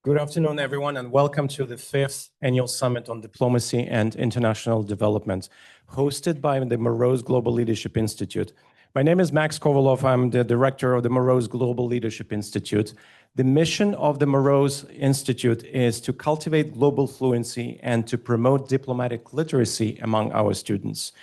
Good afternoon, everyone, and welcome to the 5th Annual Summit on Diplomacy and International Development, hosted by the Mroz Global Leadership Institute. My name is Max Kovalov. I'm the director of the Mroz Global Leadership Institute. The mission of the Mroz Institute is to cultivate global fluency and to promote diplomatic literacy among our students.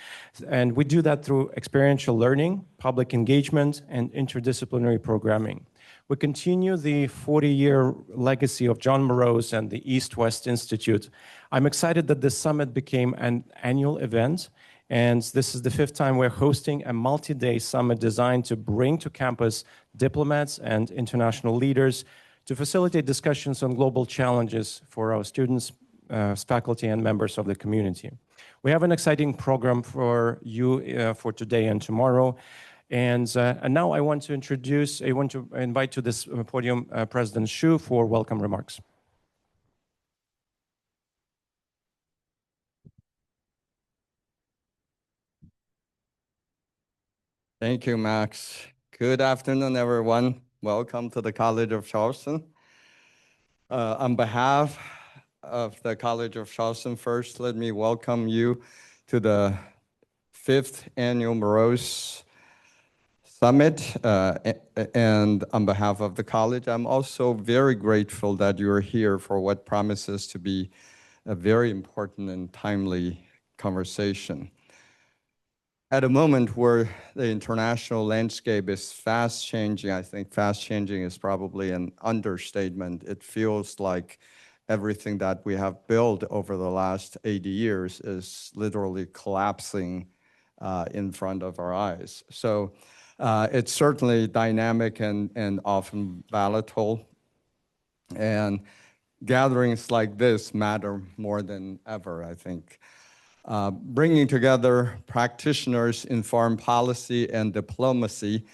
And we do that through experiential learning, public engagement, and interdisciplinary programming. We continue the 40-year legacy of John Mroz and the EastWest Institute. I'm excited that this summit became an annual event, and this is the 5th time we're hosting a multi-day summit designed to bring to campus diplomats and international leaders to facilitate discussions on global challenges for our students, faculty, and members of the community. We have an exciting program for you for today and tomorrow. And now I want to invite to this podium President Xu for welcome remarks. Thank you, Max. Good afternoon, everyone. Welcome to the College of Charleston. On behalf of the College of Charleston, first, let me welcome you to the 5th Annual Mroz Summit, and on behalf of the college, I'm also very grateful that you're here for what promises to be a very important and timely conversation. At a moment where the international landscape is fast changing, I think fast changing is probably an understatement. It feels like everything that we have built over the last 80 years is literally collapsing in front of our eyes. So it's certainly dynamic and often volatile. And gatherings like this matter more than ever, I think. Bringing together practitioners in foreign policy and diplomacy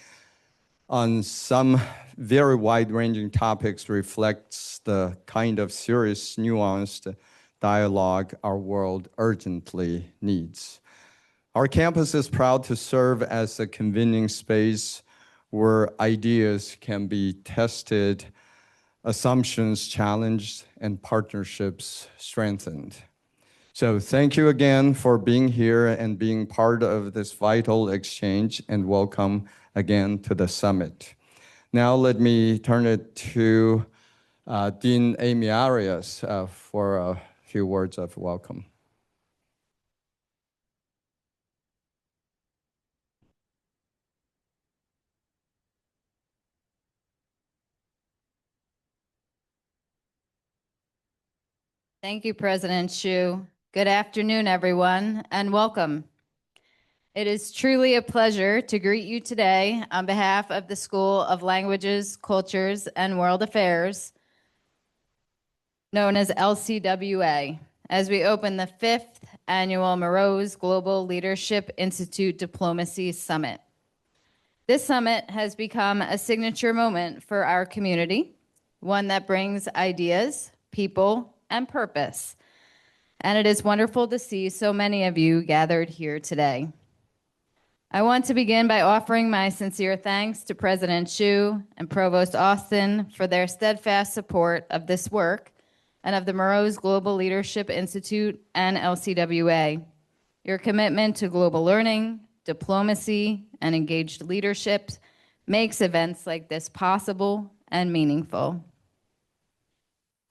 on some very wide-ranging topics reflects the kind of serious, nuanced dialogue our world urgently needs. Our campus is proud to serve as a convening space where ideas can be tested, assumptions challenged, and partnerships strengthened. So thank you again for being here and being part of this vital exchange, and welcome again to the summit. Now let me turn it to Dean Amy Arias for a few words of welcome. Thank you, President Xu. Good afternoon, everyone, and welcome. It is truly a pleasure to greet you today on behalf of the School of Languages, Cultures, and World Affairs, known as LCWA, as we open the 5th Annual Mroz Global Leadership Institute Diplomacy Summit. This summit has become a signature moment for our community, one that brings ideas, people, and purpose. And it is wonderful to see so many of you gathered here today. I want to begin by offering my sincere thanks to President Xu and Provost Austin for their steadfast support of this work and of the Mroz Global Leadership Institute and LCWA. Your commitment to global learning, diplomacy, and engaged leadership makes events like this possible and meaningful.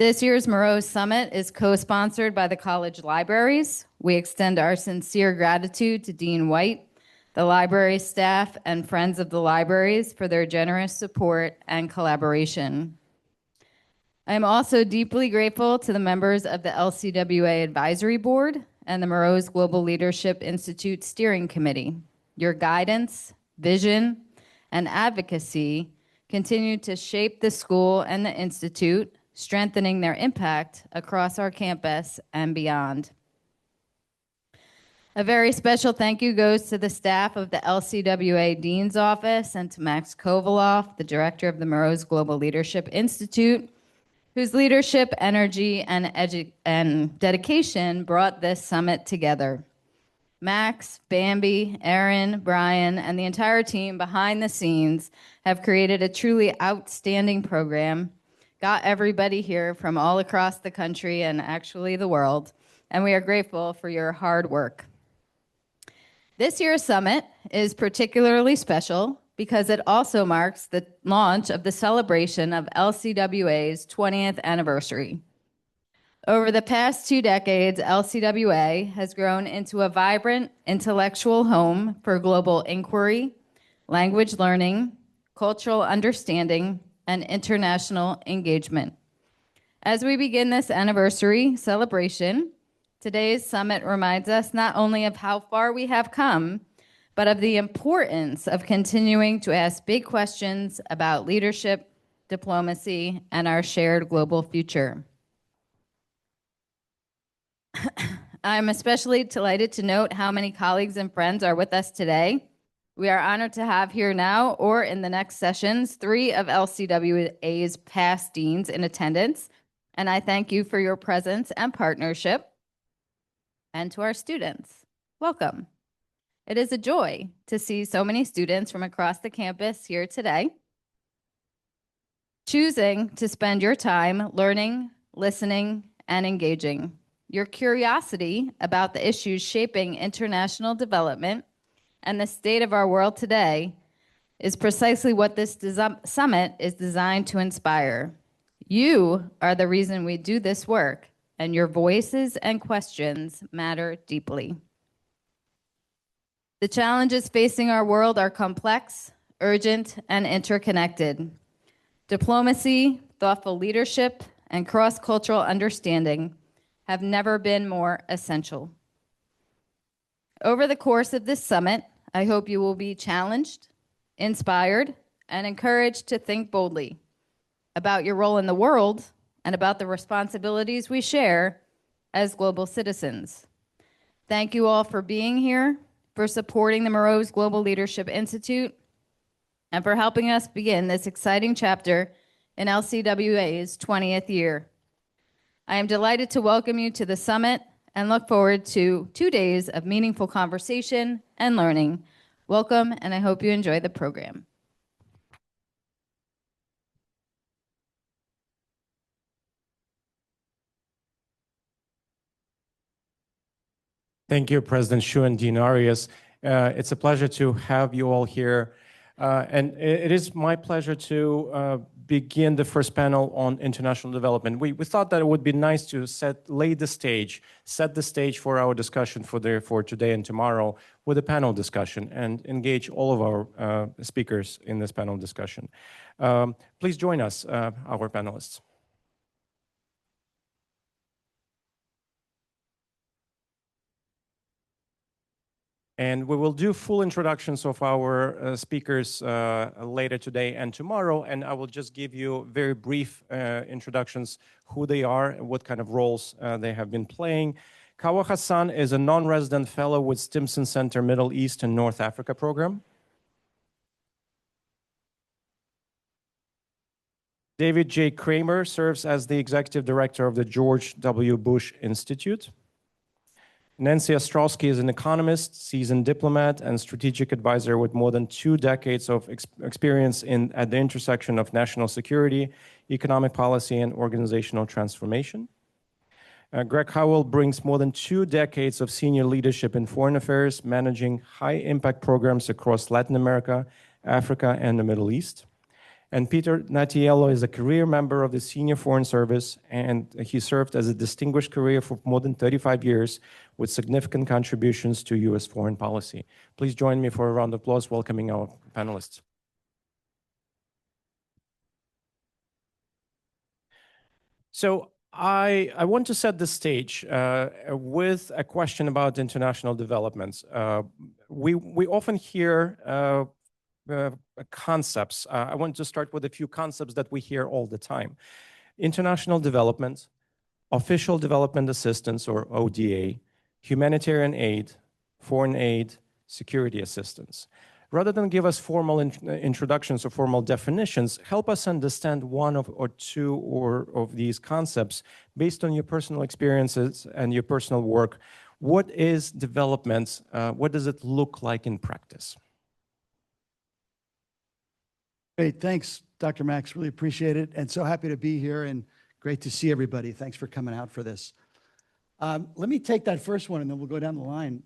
This year's Mroz Summit is co-sponsored by the college libraries. We extend our sincere gratitude to Dean White, the library staff, and friends of the libraries for their generous support and collaboration. I am also deeply grateful to the members of the LCWA Advisory Board and the Mroz Global Leadership Institute Steering Committee. Your guidance, vision, and advocacy continue to shape the school and the institute, strengthening their impact across our campus and beyond. A very special thank you goes to the staff of the LCWA Dean's Office and to Max Kovalov, the director of the Mroz Global Leadership Institute, whose leadership, energy, and dedication brought this summit together. Max, Bambi, Aaron, Brian, and the entire team behind the scenes have created a truly outstanding program, got everybody here from all across the country and actually the world, and we are grateful for your hard work. This year's summit is particularly special because it also marks the launch of the celebration of LCWA's 20th anniversary. Over the past 2 decades, LCWA has grown into a vibrant intellectual home for global inquiry, language learning, cultural understanding, and international engagement. As we begin this anniversary celebration, today's summit reminds us not only of how far we have come, but of the importance of continuing to ask big questions about leadership, diplomacy, and our shared global future. I'm especially delighted to note how many colleagues and friends are with us today. We are honored to have here now or in the next sessions 3 of LCWA's past deans in attendance, and I thank you for your presence and partnership. And to our students, welcome. It is a joy to see so many students from across the campus here today, choosing to spend your time learning, listening, and engaging. Your curiosity about the issues shaping international development and the state of our world today is precisely what this summit is designed to inspire. You are the reason we do this work, and your voices and questions matter deeply. The challenges facing our world are complex, urgent, and interconnected. Diplomacy, thoughtful leadership, and cross-cultural understanding have never been more essential. Over the course of this summit, I hope you will be challenged, inspired, and encouraged to think boldly about your role in the world and about the responsibilities we share as global citizens. Thank you all for being here, for supporting the Mroz Global Leadership Institute, and for helping us begin this exciting chapter in LCWA's 20th year. I am delighted to welcome you to the summit and look forward to 2 days of meaningful conversation and learning. Welcome, and I hope you enjoy the program. Thank you, President Xu and Dean Arias. It's a pleasure to have you all here. And it is my pleasure to begin the first panel on international development. We thought that it would be nice to set the stage for our discussion for today and tomorrow with a panel discussion and engage all of our speakers in this panel discussion. Please join us, our panelists. And we will do full introductions of our speakers later today and tomorrow. And I will just give you very brief introductions, who they are, and what kind of roles they have been playing. Kawa Hassan is a non-resident fellow with Stimson Center Middle East and North Africa program. David J. Kramer serves as the executive director of the George W. Bush Institute. Nancy Ostrowski is an economist, seasoned diplomat, and strategic advisor with more than 2 decades of experience at the intersection of national security, economic policy, and organizational transformation. Greg Howell brings more than 2 decades of senior leadership in foreign affairs, managing high-impact programs across Latin America, Africa, and the Middle East. And Peter Natiello is a career member of the Senior Foreign Service, and he served as a distinguished career for more than 35 years with significant contributions to U.S. foreign policy. Please join me for a round of applause welcoming our panelists. So I want to set the stage with a question about international developments. We often hear concepts. I want to start with a few concepts that we hear all the time. International development, official development assistance, or ODA, humanitarian aid, foreign aid, security assistance. Rather than give us formal introductions or formal definitions, help us understand one or two of these concepts based on your personal experiences and your personal work. What is development? What does it look like in practice? Great, thanks, Dr. Max. Really appreciate it. And so happy to be here and great to see everybody. Thanks for coming out for this. Let me take that first one and then we'll go down the line.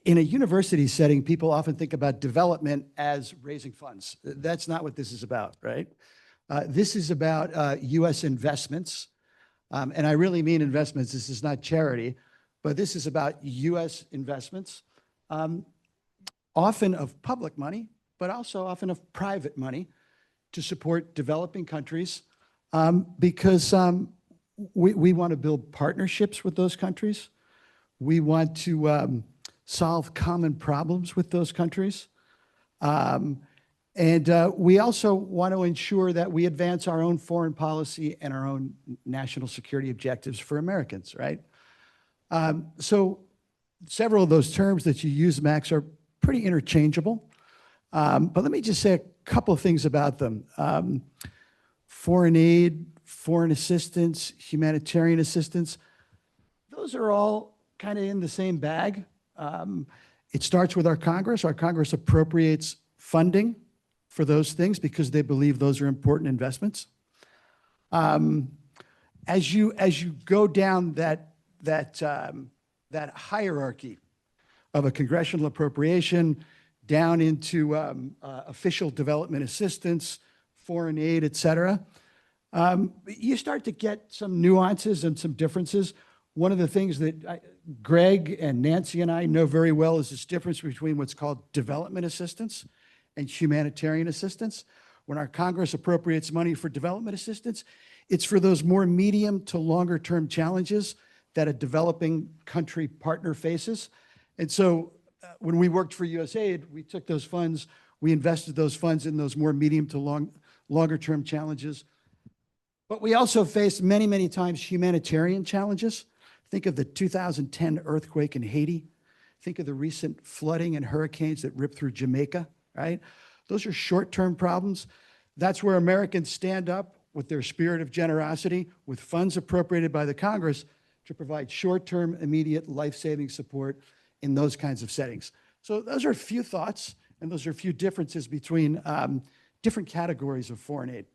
In a university setting, people often think about development as raising funds. That's not what this is about, right? This is about U.S. investments. And I really mean investments. This is not charity, but this is about U.S. investments, often of public money, but also often of private money to support developing countries because we want to build partnerships with those countries. We want to solve common problems with those countries. And we also want to ensure that we advance our own foreign policy and our own national security objectives for Americans, right? So several of those terms that you use, Max, are pretty interchangeable. But let me just say a couple of things about them. Foreign aid, foreign assistance, humanitarian assistance, those are all kind of in the same bag. It starts with our Congress. Our Congress appropriates funding for those things because they believe those are important investments. As you go down that hierarchy of a congressional appropriation down into official development assistance, foreign aid, et cetera, you start to get some nuances and some differences. One of the things that Greg and Nancy and I know very well is this difference between what's called development assistance and humanitarian assistance. When our Congress appropriates money for development assistance, it's for those more medium to longer term challenges that a developing country partner faces. And so when we worked for USAID, we took those funds, we invested those funds in those more medium to longer term challenges. But we also faced many, many times humanitarian challenges. Think of the 2010 earthquake in Haiti. Think of the recent flooding and hurricanes that ripped through Jamaica, right? Those are short-term problems. That's where Americans stand up with their spirit of generosity, with funds appropriated by the Congress to provide short-term, immediate, life-saving support in those kinds of settings. So those are a few thoughts, and those are a few differences between different categories of foreign aid.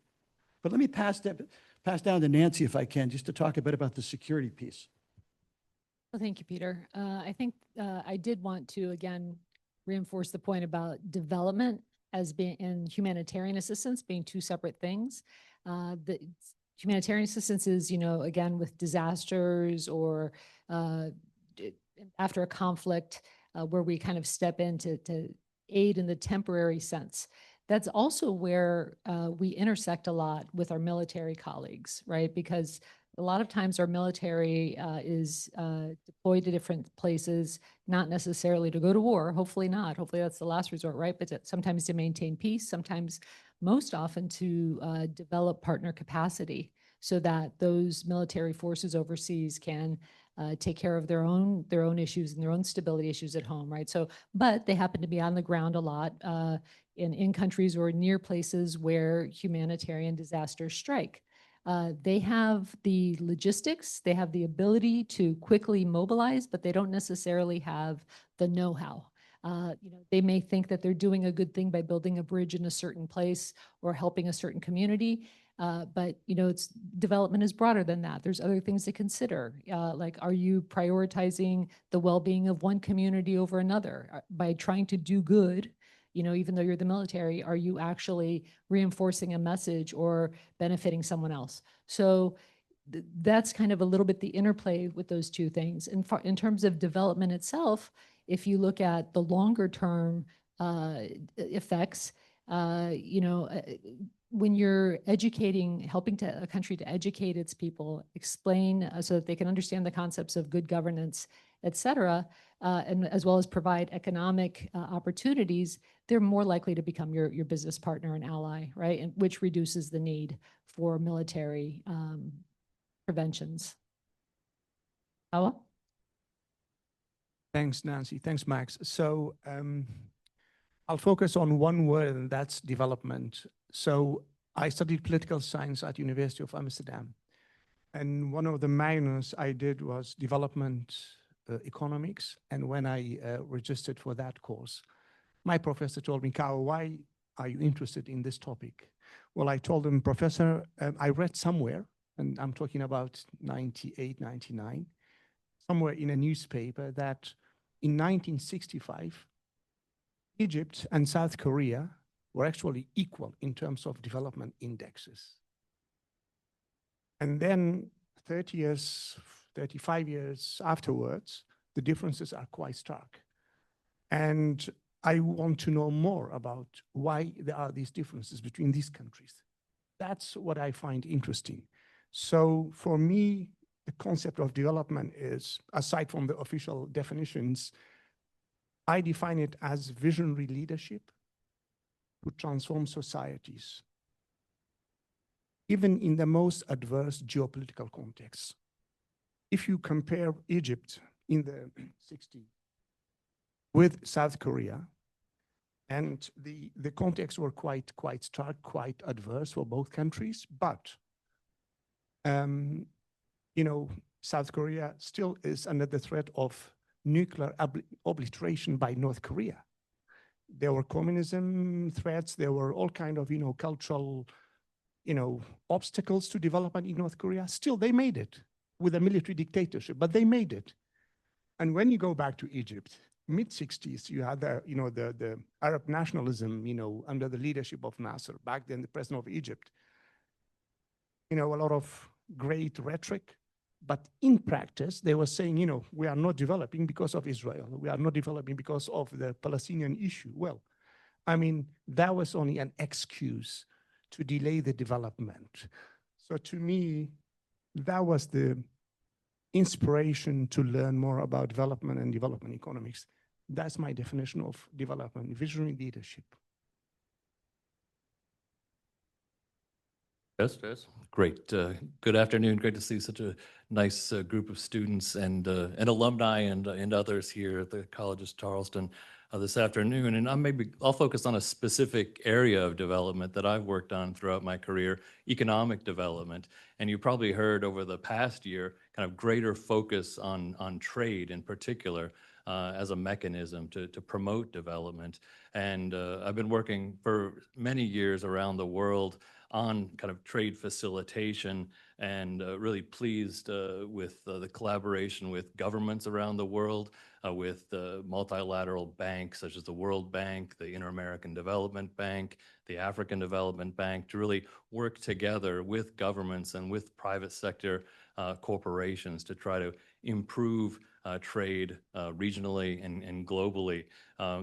But let me pass down to Nancy, if I can, just to talk a bit about the security piece. Well, thank you, Peter. I think I did want to, again, reinforce the point about development as being and humanitarian assistance being two separate things. The humanitarian assistance is, again, with disasters or after a conflict where we kind of step in to aid in the temporary sense. That's also where we intersect a lot with our military colleagues, right? Because a lot of times our military is deployed to different places, not necessarily to go to war, hopefully not. Hopefully that's the last resort, right? But sometimes to maintain peace, sometimes most often to develop partner capacity so that those military forces overseas can take care of their own issues and their own stability issues at home, right? So, but they happen to be on the ground a lot in countries or near places where humanitarian disasters strike. They have the logistics, they have the ability to quickly mobilize, but they don't necessarily have the know-how. They may think that they're doing a good thing by building a bridge in a certain place or helping a certain community. But development is broader than that. There's other things to consider. Like, are you prioritizing the well-being of one community over another? By trying to do good, even though you're the military, are you actually reinforcing a message or benefiting someone else? So that's kind of a little bit the interplay with those two things. And in terms of development itself, if you look at the longer term effects, when you're helping a country to educate its people, explain so that they can understand the concepts of good governance, et cetera, and as well as provide economic opportunities, they're more likely to become your business partner and ally, right? And which reduces the need for military preventions. Kawa? Thanks, Nancy. Thanks, Max. So I'll focus on one word, and that's development. So I studied political science at University of Amsterdam. And one of the minors I did was development economics. And when I registered for that course, my professor told me, Kawa, why are you interested in this topic? Well, I told him, Professor, I read somewhere, and I'm talking about 98, 99, somewhere in a newspaper that in 1965, Egypt and South Korea were actually equal in terms of development indexes. And then 30 years, 35 years afterwards, the differences are quite stark. And I want to know more about why there are these differences between these countries. That's what I find interesting. So for me, the concept of development is, aside from the official definitions, I define it as visionary leadership to transform societies, even in the most adverse geopolitical contexts. If you compare Egypt in the 60s with South Korea, and the contexts were quite stark, quite adverse for both countries, but you know, South Korea still is under the threat of nuclear obliteration by North Korea. There were communism threats, there were all kind of, cultural, obstacles to development in North Korea. Still, they made it with a military dictatorship, but they made it. And when you go back to Egypt, mid-60s, you had the Arab nationalism, under the leadership of Nasser, back then the president of Egypt. A lot of great rhetoric, but in practice, they were saying, we are not developing because of Israel. We are not developing because of the Palestinian issue. Well, I mean, that was only an excuse to delay the development. So to me, that was the inspiration to learn more about development and development economics. That's my definition of development, visionary leadership. Yes, great. Good afternoon. Great to see such a nice group of students and alumni and others here at the College of Charleston this afternoon. And I'll focus on a specific area of development that I've worked on throughout my career, economic development. And you probably heard over the past year kind of greater focus on trade in particular as a mechanism to promote development. And I've been working for many years around the world on kind of trade facilitation, and really pleased with the collaboration with governments around the world, with multilateral banks such as the World Bank, the Inter-American Development Bank, the African Development Bank, to really work together with governments and with private sector corporations to try to improve trade regionally and globally.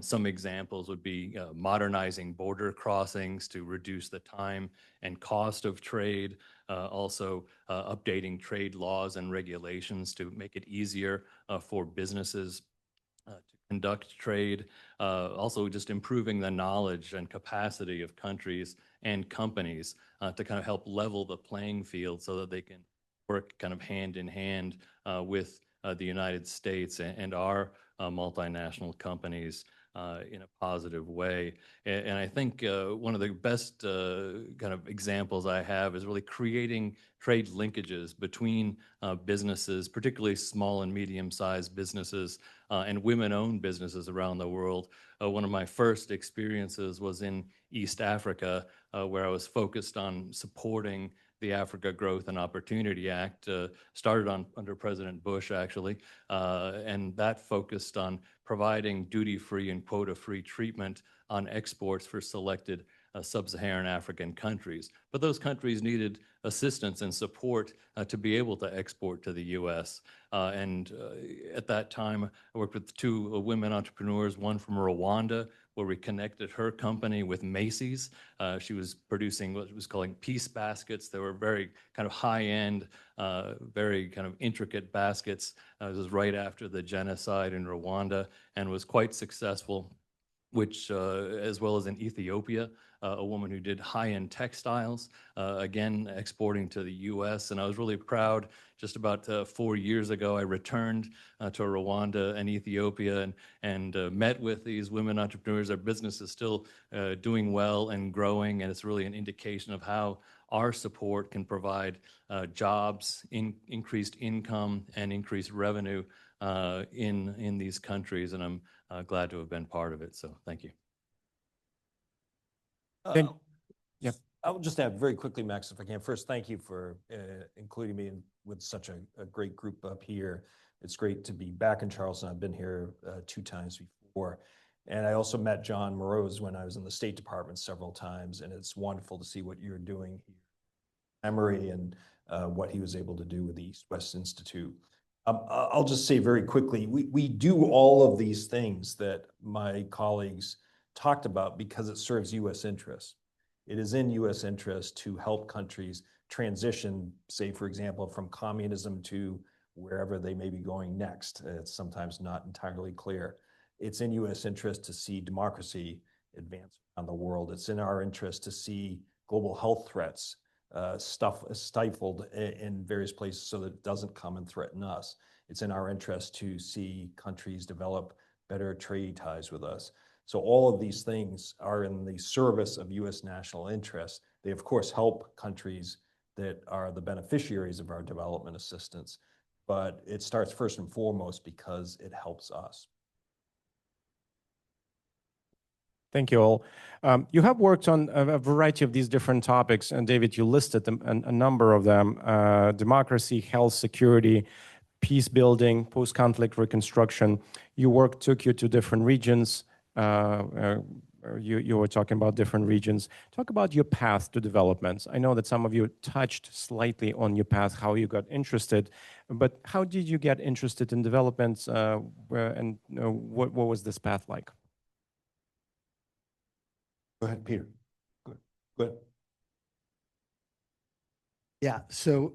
Some examples would be modernizing border crossings to reduce the time and cost of trade, also updating trade laws and regulations to make it easier for businesses to conduct trade, also just improving the knowledge and capacity of countries and companies to kind of help level the playing field so that they can work kind of hand in hand with the United States and our multinational companies in a positive way. And I think one of the best kind of examples I have is really creating trade linkages between businesses, particularly small and medium-sized businesses and women-owned businesses around the world. One of my first experiences was in East Africa, where I was focused on supporting the Africa Growth and Opportunity Act, started under President Bush, actually, and that focused on providing duty-free and quota-free treatment on exports for selected sub-Saharan African countries. But those countries needed assistance and support to be able to export to the U.S. And at that time, I worked with two women entrepreneurs, one from Rwanda, where we connected her company with Macy's. She was producing what was calling peace baskets. They were very kind of high-end, very kind of intricate baskets. This was right after the genocide in Rwanda and was quite successful, which as well as in Ethiopia, a woman who did high-end textiles, again, exporting to the U.S. And I was really proud. Just about 4 years ago, I returned to Rwanda and Ethiopia and met with these women entrepreneurs. Their business is still doing well and growing, and it's really an indication of how our support can provide jobs, increased income, and increased revenue in these countries. And I'm glad to have been part of it. So thank you. Then- yeah. I will just add very quickly, Max, if I can. First, thank you for including me with such a great group up here. It's great to be back in Charleston. I've been here 2 times before. And I also met John Mroz when I was in the State Department several times. And it's wonderful to see what you're doing here. Memory and what he was able to do with the EastWest Institute. I'll just say very quickly, we do all of these things that my colleagues talked about because it serves U.S. interests. It is in U.S. interest to help countries transition, say, for example, from communism to wherever they may be going next. It's sometimes not entirely clear. It's in U.S. interest to see democracy advance around the world. It's in our interest to see global health threats stifled in various places so that it doesn't come and threaten us. It's in our interest to see countries develop better trade ties with us. So all of these things are in the service of U.S. national interests. They, of course, help countries that are the beneficiaries of our development assistance, but it starts first and foremost because it helps us. Thank you all. You have worked on a variety of these different topics, and David, you listed them, a number of them: democracy, health, security, peace building, post-conflict reconstruction. Your work took you to different regions. You were talking about different regions. Talk about your path to developments. I know that some of you touched slightly on your path, how you got interested, but how did you get interested in developments, and what was this path like? Go ahead, Peter. Good. Yeah, so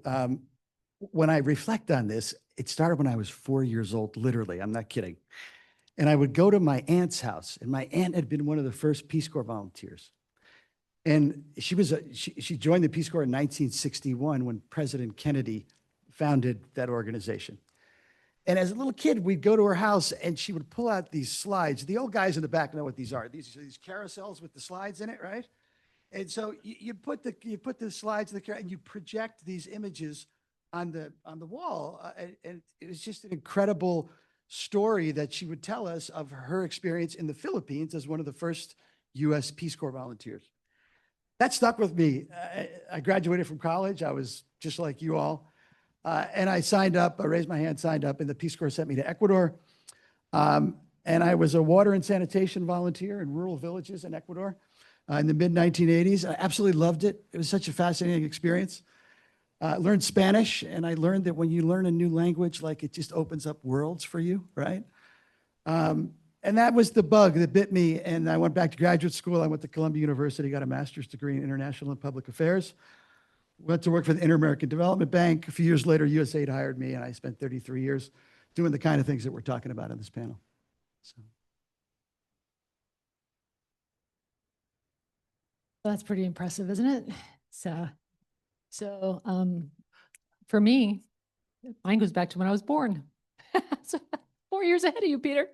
when I reflect on this, it started when I was 4 years old, literally, I'm not kidding. And I would go to my aunt's house, and my aunt had been one of the first Peace Corps volunteers. And she joined the Peace Corps in 1961 when President Kennedy founded that organization. And as a little kid, we'd go to her house, and she would pull out these slides. The old guys in the back know what these are. These carousels with the slides in it, right? And so you put the slides in the and you project these images on the wall, and it was just an incredible story that she would tell us of her experience in the Philippines as one of the first U.S. Peace Corps volunteers. That stuck with me. I graduated from college. I was just like you all. And I signed up, I raised my hand, signed up, and the Peace Corps sent me to Ecuador. And I was a water and sanitation volunteer in rural villages in Ecuador in the mid-1980s. I absolutely loved it. It was such a fascinating experience. Learned Spanish, and I learned that when you learn a new language, like it just opens up worlds for you, right? And that was the bug that bit me, and I went back to graduate school. I went to Columbia University, got a master's degree in international and public affairs. Went to work for the Inter-American Development Bank. A few years later, USAID hired me, and I spent 33 years doing the kind of things that we're talking about in this panel. So. That's pretty impressive, isn't it? So for me, mine goes back to when I was born. So 4 years ahead of you, Peter.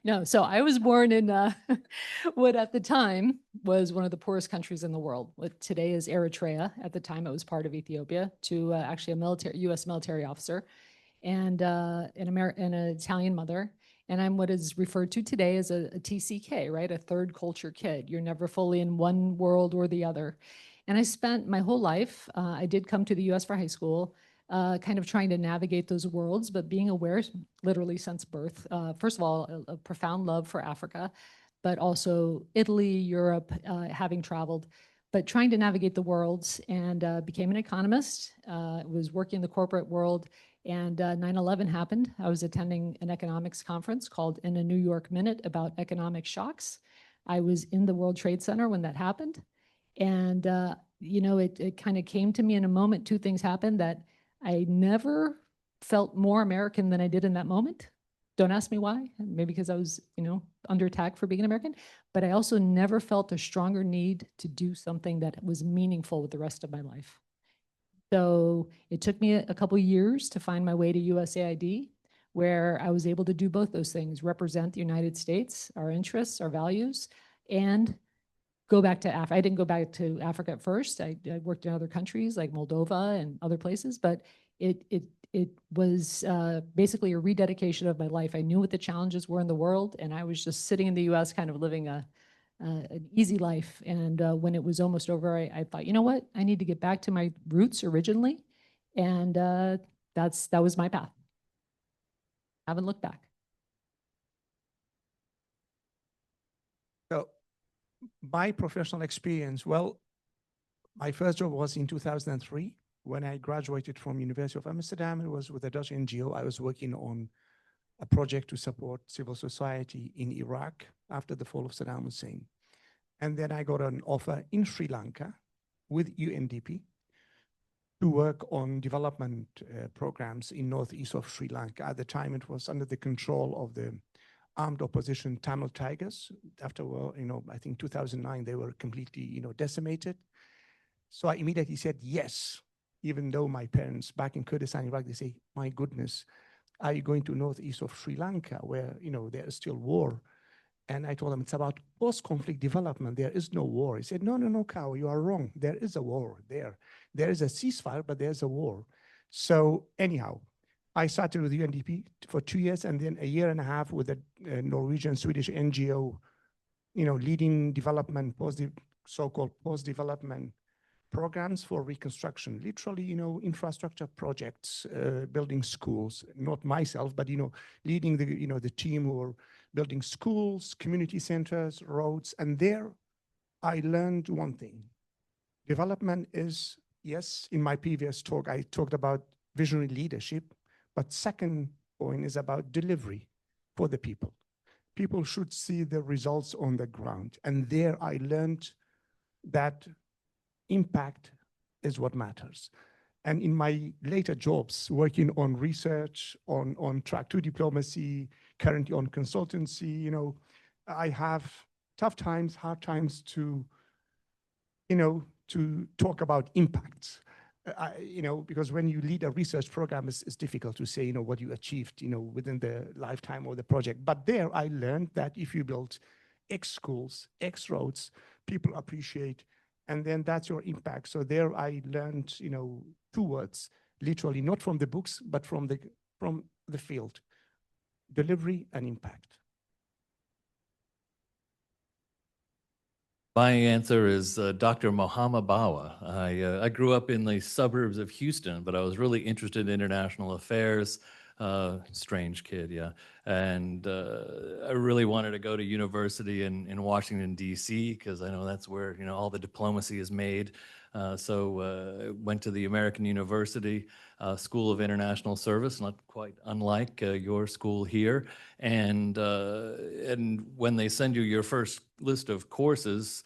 No, so I was born in what at the time was one of the poorest countries in the world. What today is Eritrea. At the time, it was part of Ethiopia. To actually a U.S. military officer, and an Italian mother. And I'm what is referred to today as a TCK, right? A third culture kid. You're never fully in one world or the other. And I spent my whole life, I did come to the US for high school, kind of trying to navigate those worlds, but being aware literally since birth, first of all, a profound love for Africa, but also Italy, Europe, having traveled, but trying to navigate the worlds, and became an economist, was working in the corporate world, and 9/11 happened. I was attending an economics conference called In a New York Minute about economic shocks. I was in the World Trade Center when that happened. And, it kind of came to me in a moment. Two things happened: that I never felt more American than I did in that moment. Don't ask me why. Maybe because I was, under attack for being an American. But I also never felt a stronger need to do something that was meaningful with the rest of my life. So it took me a couple years to find my way to USAID, where I was able to do both those things: represent the United States, our interests, our values, and go back to Africa. I didn't go back to Africa at first. I worked in other countries like Moldova and other places, but it was basically a rededication of my life. I knew what the challenges were in the world, and I was just sitting in the US kind of living a an easy life. And when it was almost over, I thought, you know what? I need to get back to my roots originally. And that was my path. Haven't looked back. So my professional experience, well, my first job was in 2003 when I graduated from University of Amsterdam. It was with a Dutch NGO. I was working on a project to support civil society in Iraq after the fall of Saddam Hussein. And then I got an offer in Sri Lanka with UNDP to work on development programs in northeast of Sri Lanka. At the time, it was under the control of the armed opposition Tamil Tigers. After, I think 2009, they were completely, decimated. So I immediately said yes, even though my parents back in Kurdistan, Iraq, they say, my goodness, are you going to northeast of Sri Lanka where, there is still war? And I told them it's about post-conflict development. There is no war. He said, no, Kawa, you are wrong. There is a war there. There is a ceasefire, but there's a war. So anyhow, I started with UNDP for 2 years and then a year and a half with a Norwegian Swedish NGO, leading development, so-called post-development programs for reconstruction, literally, infrastructure projects, building schools, not myself, but, leading the team who are building schools, community centers, roads. And there I learned one thing. Development is, yes, in my previous talk, I talked about visionary leadership, but second point is about delivery for the people. People should see the results on the ground. And there I learned that impact is what matters. And in my later jobs, working on research, on track 2 diplomacy, currently on consultancy, I have tough times, hard times to talk about impacts. Because when you lead a research program, it's difficult to say, what you achieved, within the lifetime of the project. But there I learned that if you build X schools, X roads, people appreciate, and then that's your impact. So there I learned, 2 words, literally not from the books, but from the field, delivery and impact. My answer is Dr. Mohammed Bawa. I grew up in the suburbs of Houston, but I was really interested in international affairs. Strange kid, yeah. And I really wanted to go to university in Washington, D.C., because I know that's where, all the diplomacy is made. So went to the American University School of International Service, not quite unlike your school here. And when they send you your first list of courses,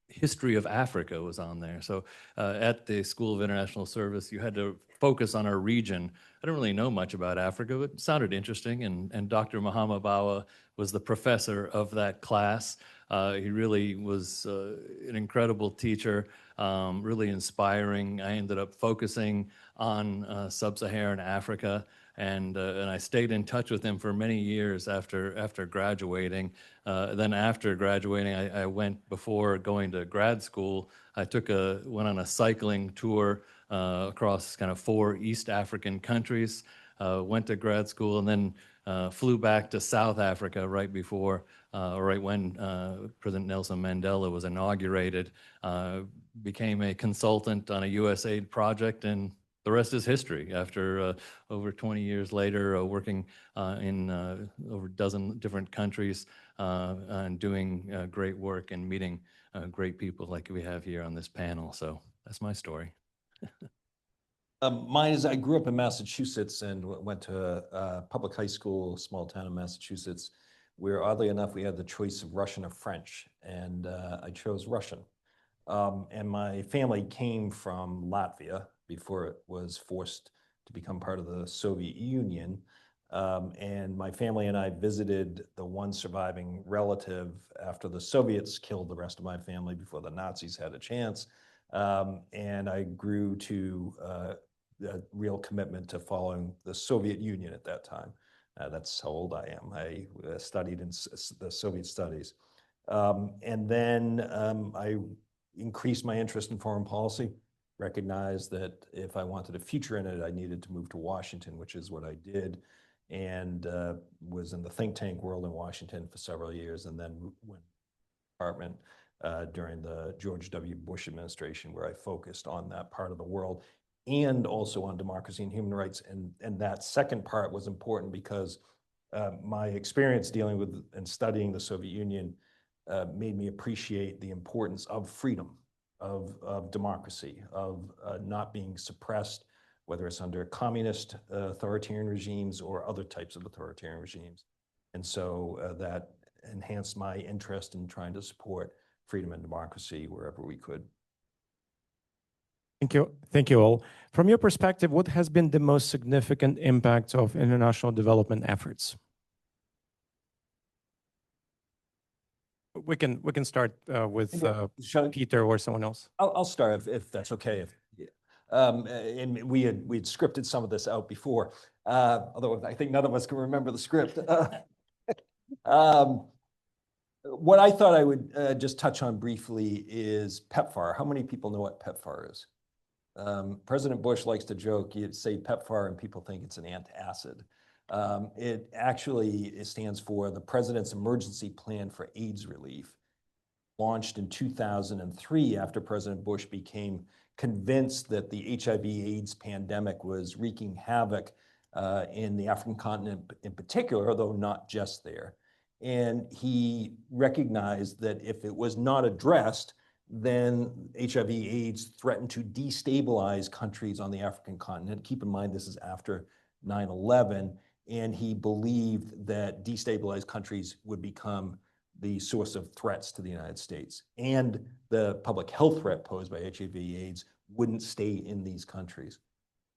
history of Africa was on there. So at the School of International Service, you had to focus on our region. I don't really know much about Africa, but it sounded interesting. And Dr. Mohammed Bawa was the professor of that class. He really was an incredible teacher, really inspiring. I ended up focusing on sub-Saharan Africa, and I stayed in touch with him for many years after graduating. Then after graduating, I went, before going to grad school, I went on a cycling tour across kind of 4 East African countries, went to grad school, and then flew back to South Africa right when President Nelson Mandela was inaugurated, became a consultant on a USAID project, and the rest is history. After over 20 years later, working in over a dozen different countries and doing great work and meeting great people like we have here on this panel. So that's my story. Mine is, I grew up in Massachusetts and went to a public high school, small town in Massachusetts, where oddly enough, we had the choice of Russian or French, and I chose Russian. And my family came from Latvia before it was forced to become part of the Soviet Union. And my family and I visited the one surviving relative after the Soviets killed the rest of my family before the Nazis had a chance. And I grew to a real commitment to following the Soviet Union at that time. That's how old I am. I studied in the Soviet studies. And then I increased my interest in foreign policy, recognized that if I wanted a future in it, I needed to move to Washington, which is what I did, and was in the think tank world in Washington for several years, and then went Department during the George W. Bush administration, where I focused on that part of the world and also on democracy and human rights. And that second part was important because my experience dealing with and studying the Soviet Union made me appreciate the importance of freedom, of democracy, of not being suppressed, whether it's under communist authoritarian regimes or other types of authoritarian regimes. And so that enhanced my interest in trying to support freedom and democracy wherever we could. Thank you. Thank you all. From your perspective, what has been the most significant impact of international development efforts? We can start with Peter or someone else. I'll start if that's okay. And we'd scripted some of this out before, although I think none of us can remember the script. What I thought I would just touch on briefly is PEPFAR. How many people know what PEPFAR is? President Bush likes to joke, you'd say PEPFAR and people think it's an antacid. It actually stands for the President's Emergency Plan for AIDS Relief, launched in 2003 after President Bush became convinced that the HIV/AIDS pandemic was wreaking havoc in the African continent in particular, although not just there. And he recognized that if it was not addressed, then HIV/AIDS threatened to destabilize countries on the African continent. Keep in mind, this is after 9/11, and he believed that destabilized countries would become the source of threats to the United States. And the public health threat posed by HIV/AIDS wouldn't stay in these countries.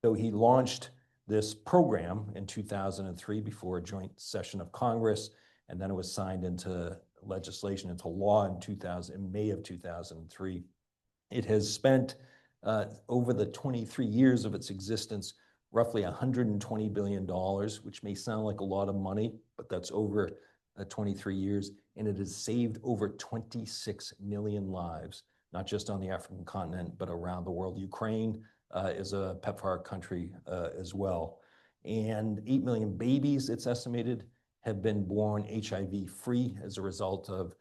So he launched this program in 2003 before a joint session of Congress, and then it was signed into legislation, into law in May of 2003. It has spent over the 23 years of its existence roughly $120 billion, which may sound like a lot of money, but that's over 23 years, and it has saved over 26 million lives, not just on the African continent, but around the world. Ukraine is a PEPFAR country as well. And 8 million babies, it's estimated, have been born HIV-free as a result of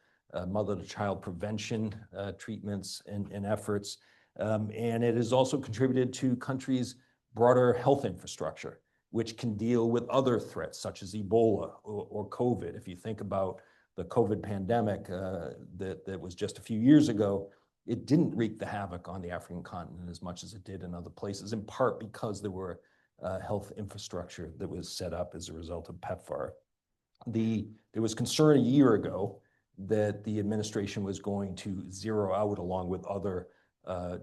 mother-to-child prevention treatments and efforts. And it has also contributed to countries' broader health infrastructure, which can deal with other threats such as Ebola or COVID. If you think about the COVID pandemic that was just a few years ago, it didn't wreak the havoc on the African continent as much as it did in other places, in part because there were health infrastructure that was set up as a result of PEPFAR. There was concern a year ago that the administration was going to zero out, along with other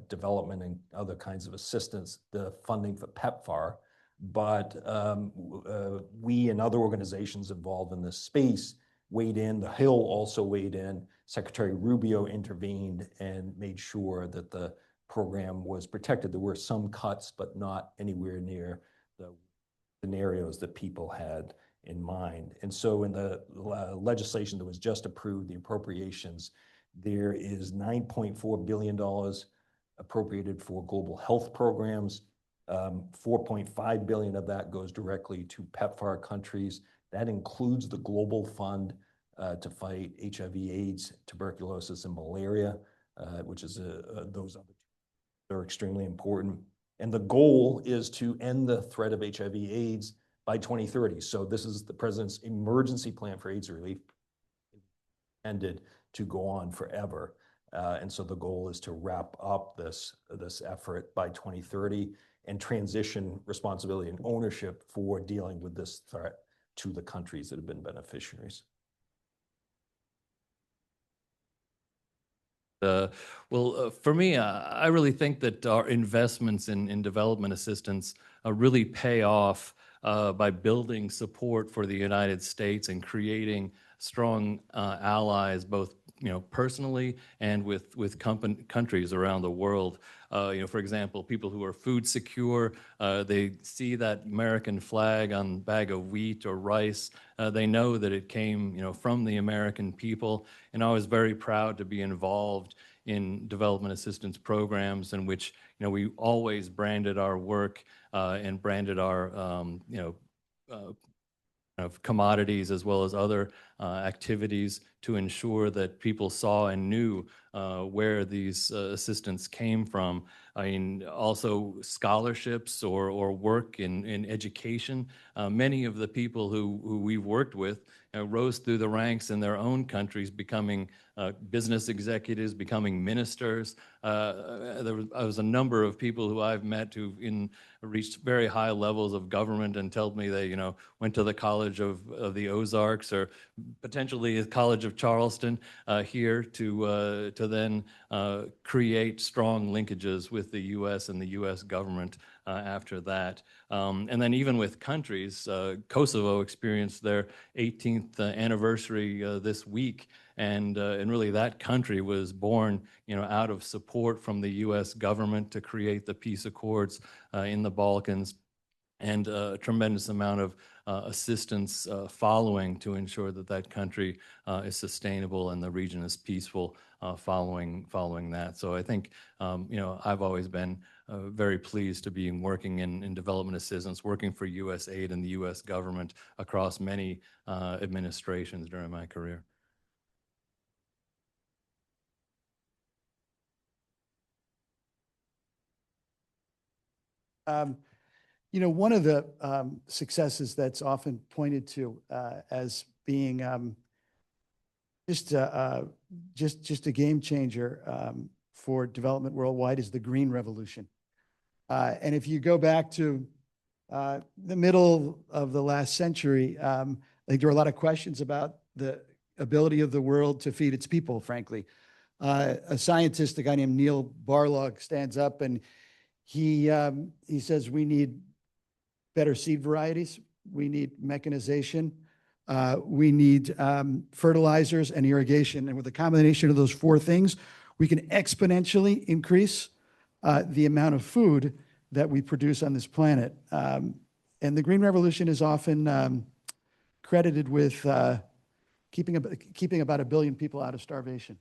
development and other kinds of assistance, the funding for PEPFAR. But we and other organizations involved in this space weighed in. The Hill also weighed in. Secretary Rubio intervened and made sure that the program was protected. There were some cuts, but not anywhere near the scenarios that people had in mind. And so in the legislation that was just approved, the appropriations, there is $9.4 billion appropriated for global health programs. 4.5 billion of that goes directly to PEPFAR countries. That includes the Global Fund to fight HIV/AIDS, tuberculosis, and malaria, which is those other two are extremely important. And the goal is to end the threat of HIV/AIDS by 2030. So this is the President's emergency plan for AIDS relief, intended to go on forever. And so the goal is to wrap up this effort by 2030 and transition responsibility and ownership for dealing with this threat to the countries that have been beneficiaries. For me, I really think that our investments in development assistance really pay off by building support for the United States and creating strong allies, both personally and with countries around the world. For example, people who are food secure, they see that American flag on a bag of wheat or rice. They know that it came, from the American people. And I was very proud to be involved in development assistance programs in which, we always branded our work and branded our, of commodities as well as other activities to ensure that people saw and knew where these assistance came from. I mean, also scholarships or work in education. Many of the people who we've worked with rose through the ranks in their own countries, becoming business executives, becoming ministers. There was a number of people who I've met who reached very high levels of government and told me they, went to the College of the Ozarks or potentially the College of Charleston here to then create strong linkages with the U.S. and the U.S. government after that. And then even with countries, Kosovo experienced their 18th anniversary this week. And really that country was born, out of support from the U.S. government to create the peace accords in the Balkans, and a tremendous amount of assistance following to ensure that that country is sustainable and the region is peaceful following that. So I think, I've always been very pleased to be working in development assistance, working for USAID and the U.S. government across many administrations during my career. One of the successes that's often pointed to as being just a game changer for development worldwide is the Green Revolution. And if you go back to the middle of the last century, I think there were a lot of questions about the ability of the world to feed its people, frankly. A scientist, a guy named Neil Barlog, stands up and he says we need better seed varieties, we need mechanization, we need fertilizers and irrigation. And with a combination of those four things, we can exponentially increase the amount of food that we produce on this planet. And the Green Revolution is often credited with keeping about 1 billion people out of starvation.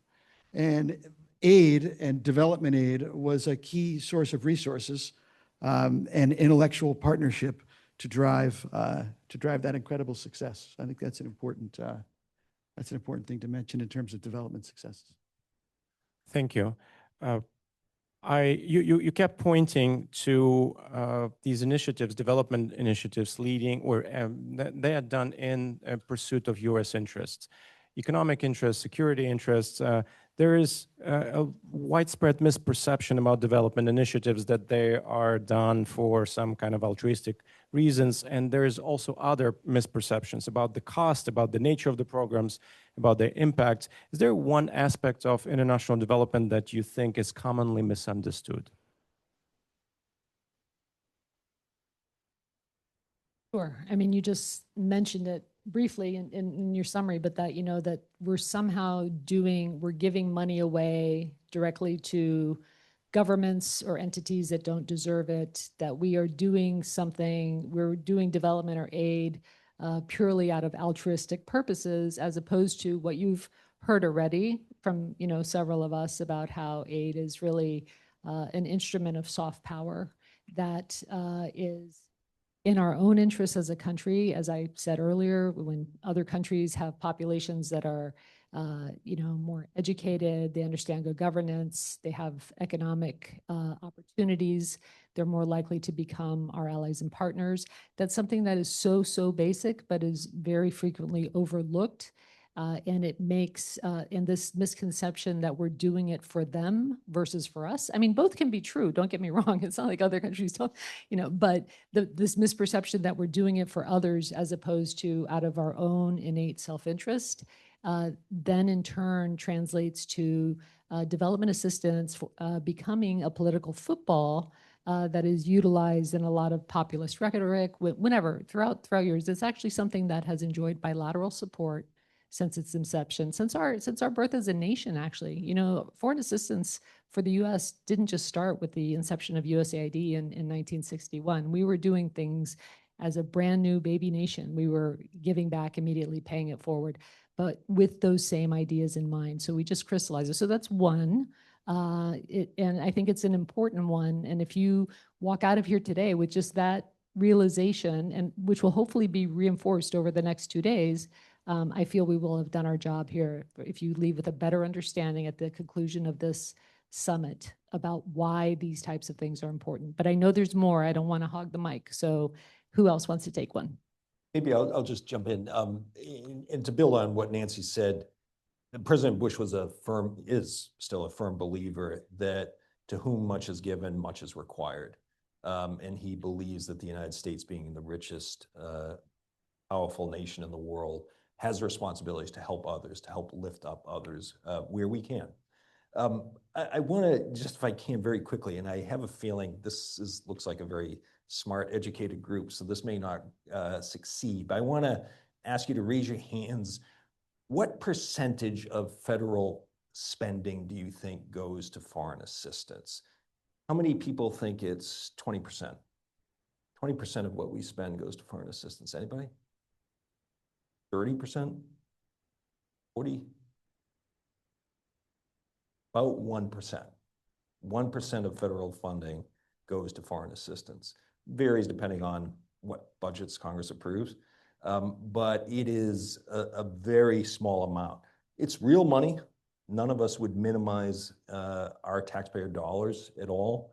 And aid and development aid was a key source of resources and intellectual partnership to drive that incredible success. I think that's an important thing to mention in terms of development successes. Thank you. You kept pointing to these initiatives, development initiatives, leading or they are done in pursuit of U.S. interests, economic interests, security interests. There is a widespread misperception about development initiatives that they are done for some kind of altruistic reasons, and there is also other misperceptions about the cost, about the nature of the programs, about their impact. Is there one aspect of international development that you think is commonly misunderstood? Sure. I mean, you just mentioned it briefly in your summary, but that, that we're somehow we're giving money away directly to governments or entities that don't deserve it, that we are doing something, we're doing development or aid purely out of altruistic purposes, as opposed to what you've heard already from, several of us about how aid is really an instrument of soft power that is in our own interests as a country. As I said earlier, when other countries have populations that are, more educated, they understand good governance, they have economic opportunities, they're more likely to become our allies and partners. That's something that is so basic, but is very frequently overlooked. And it makes, in this misconception that we're doing it for them versus for us. I mean, both can be true, don't get me wrong. It's not like other countries don't, but this misperception that we're doing it for others as opposed to out of our own innate self-interest, then in turn translates to development assistance becoming a political football that is utilized in a lot of populist rhetoric, throughout years. It's actually something that has enjoyed bilateral support since its inception, since our birth as a nation, actually. Foreign assistance for the U.S. didn't just start with the inception of USAID in 1961. We were doing things as a brand new baby nation. We were giving back immediately, paying it forward, but with those same ideas in mind. So we just crystallized it. So that's one. And I think it's an important one. And if you walk out of here today with just that realization, and which will hopefully be reinforced over the next 2 days, I feel we will have done our job here if you leave with a better understanding at the conclusion of this summit about why these types of things are important. But I know there's more. I don't want to hog the mic. So who else wants to take one? Maybe I'll just jump in. And to build on what Nancy said, President Bush is still a firm believer that to whom much is given, much is required. And he believes that the United States, being the richest, powerful nation in the world, has responsibilities to help others, to help lift up others where we can. I want to just, if I can, very quickly, and I have a feeling this looks like a very smart, educated group, so this may not succeed, but I want to ask you to raise your hands. What percentage of federal spending do you think goes to foreign assistance? How many people think it's 20%? 20% of what we spend goes to foreign assistance. Anybody? 30%? 40%? About 1%. 1% of federal funding goes to foreign assistance. Varies depending on what budgets Congress approves, but it is a very small amount. It's real money. None of us would minimize our taxpayer dollars at all,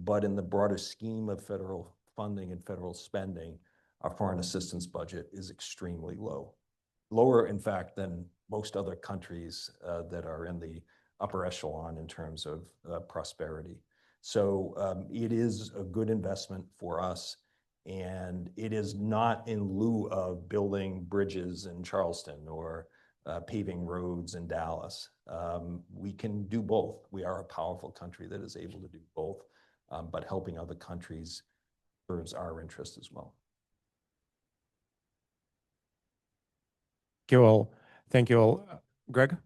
but in the broader scheme of federal funding and federal spending, our foreign assistance budget is extremely low. Lower, in fact, than most other countries that are in the upper echelon in terms of prosperity. So it is a good investment for us, and it is not in lieu of building bridges in Charleston or paving roads in Dallas. We can do both. We are a powerful country that is able to do both, but helping other countries serves our interest as well. Thank you all. Thank you all. Greg?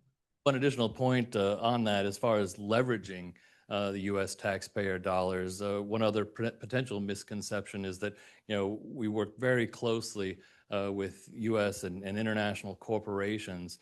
One additional point on that, as far as leveraging the U.S. taxpayer dollars, one other potential misconception is that, we work very closely with U.S. and international corporations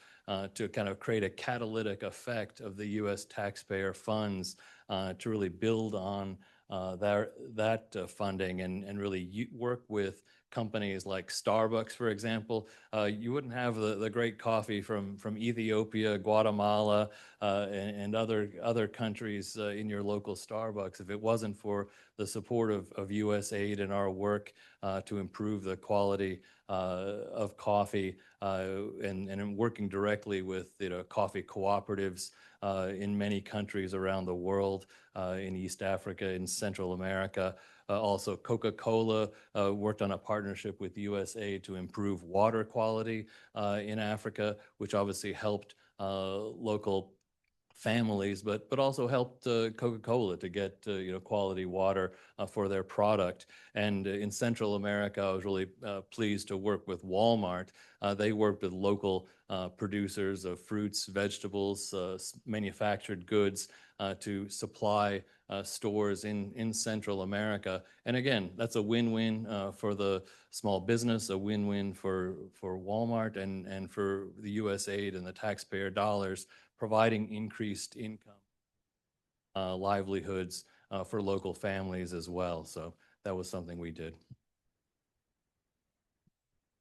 to kind of create a catalytic effect of the U.S. taxpayer funds to really build on that funding and really work with companies like Starbucks, for example. You wouldn't have the great coffee from Ethiopia, Guatemala, and other countries in your local Starbucks if it wasn't for the support of U.S. aid and our work to improve the quality of coffee and working directly with coffee cooperatives in many countries around the world, in East Africa, in Central America. Also, Coca-Cola worked on a partnership with USAID to improve water quality in Africa, which obviously helped local families, but also helped Coca-Cola to get quality water for their product. And in Central America, I was really pleased to work with Walmart. They worked with local producers of fruits, vegetables, manufactured goods to supply stores in Central America. And again, that's a win-win for the small business, a win-win for Walmart and for the USAID and the taxpayer dollars, providing increased income, livelihoods for local families as well. So that was something we did.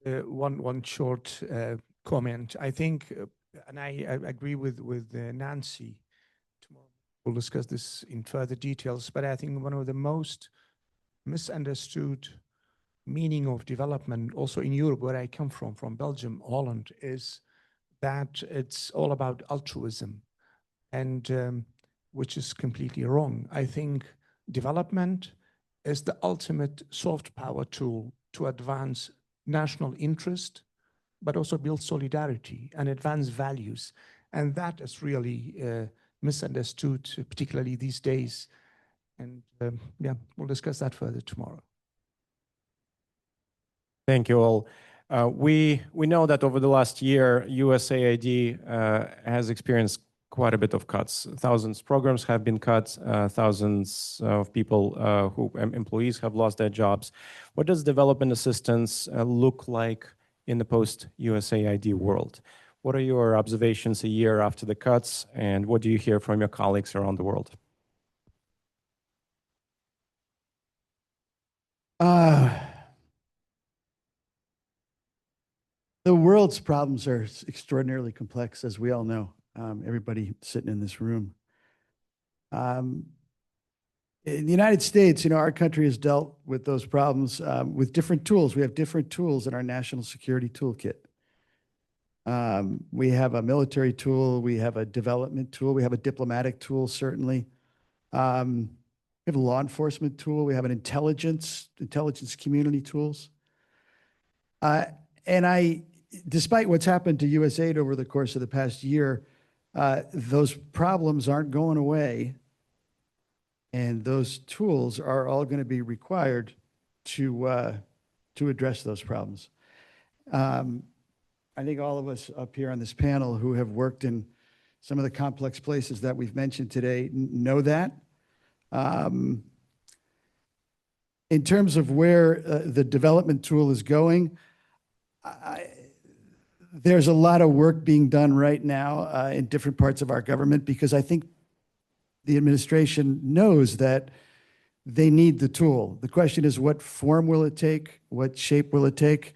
One short comment. I think, and I agree with Nancy. Tomorrow we'll discuss this in further details, but I think one of the most misunderstood meaning of development, also in Europe, where I come from Belgium, Holland, is that it's all about altruism, and which is completely wrong. I think development is the ultimate soft power tool to advance national interest, but also build solidarity and advance values. And that is really misunderstood, particularly these days. And yeah, we'll discuss that further tomorrow. Thank you all. We know that over the last year, USAID has experienced quite a bit of cuts. Thousands of programs have been cut. Thousands of people, employees have lost their jobs. What does development assistance look like in the post-USAID world? What are your observations a year after the cuts, and what do you hear from your colleagues around the world? The world's problems are extraordinarily complex, as we all know, everybody sitting in this room. In the United States, our country has dealt with those problems with different tools. We have different tools in our national security toolkit. We have a military tool, we have a development tool, we have a diplomatic tool, certainly. We have a law enforcement tool, we have an intelligence community tools. Despite what's happened to USAID over the course of the past year, those problems aren't going away. And those tools are all going to be required to address those problems. I think all of us up here on this panel who have worked in some of the complex places that we've mentioned today know that. In terms of where the development tool is going, there's a lot of work being done right now in different parts of our government, because I think the administration knows that they need the tool. The question is, what form will it take? What shape will it take?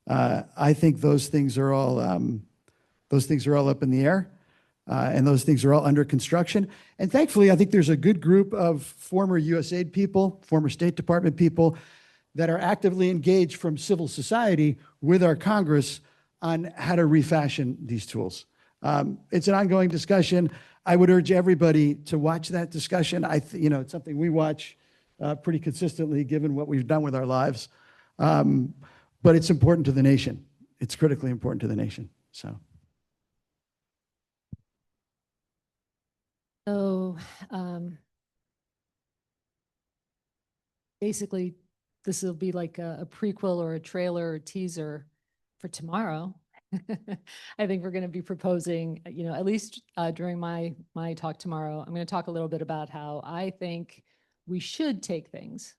I think those things are all up in the air, and those things are all under construction. And thankfully, I think there's a good group of former USAID people, former State Department people that are actively engaged from civil society with our Congress on how to refashion these tools. It's an ongoing discussion. I would urge everybody to watch that discussion. It's something we watch pretty consistently, given what we've done with our lives. But it's important to the nation. It's critically important to the nation. So basically, this will be like a prequel or a trailer or teaser for tomorrow. I think we're going to be proposing, at least during my talk tomorrow, I'm going to talk a little bit about how I think we should take things,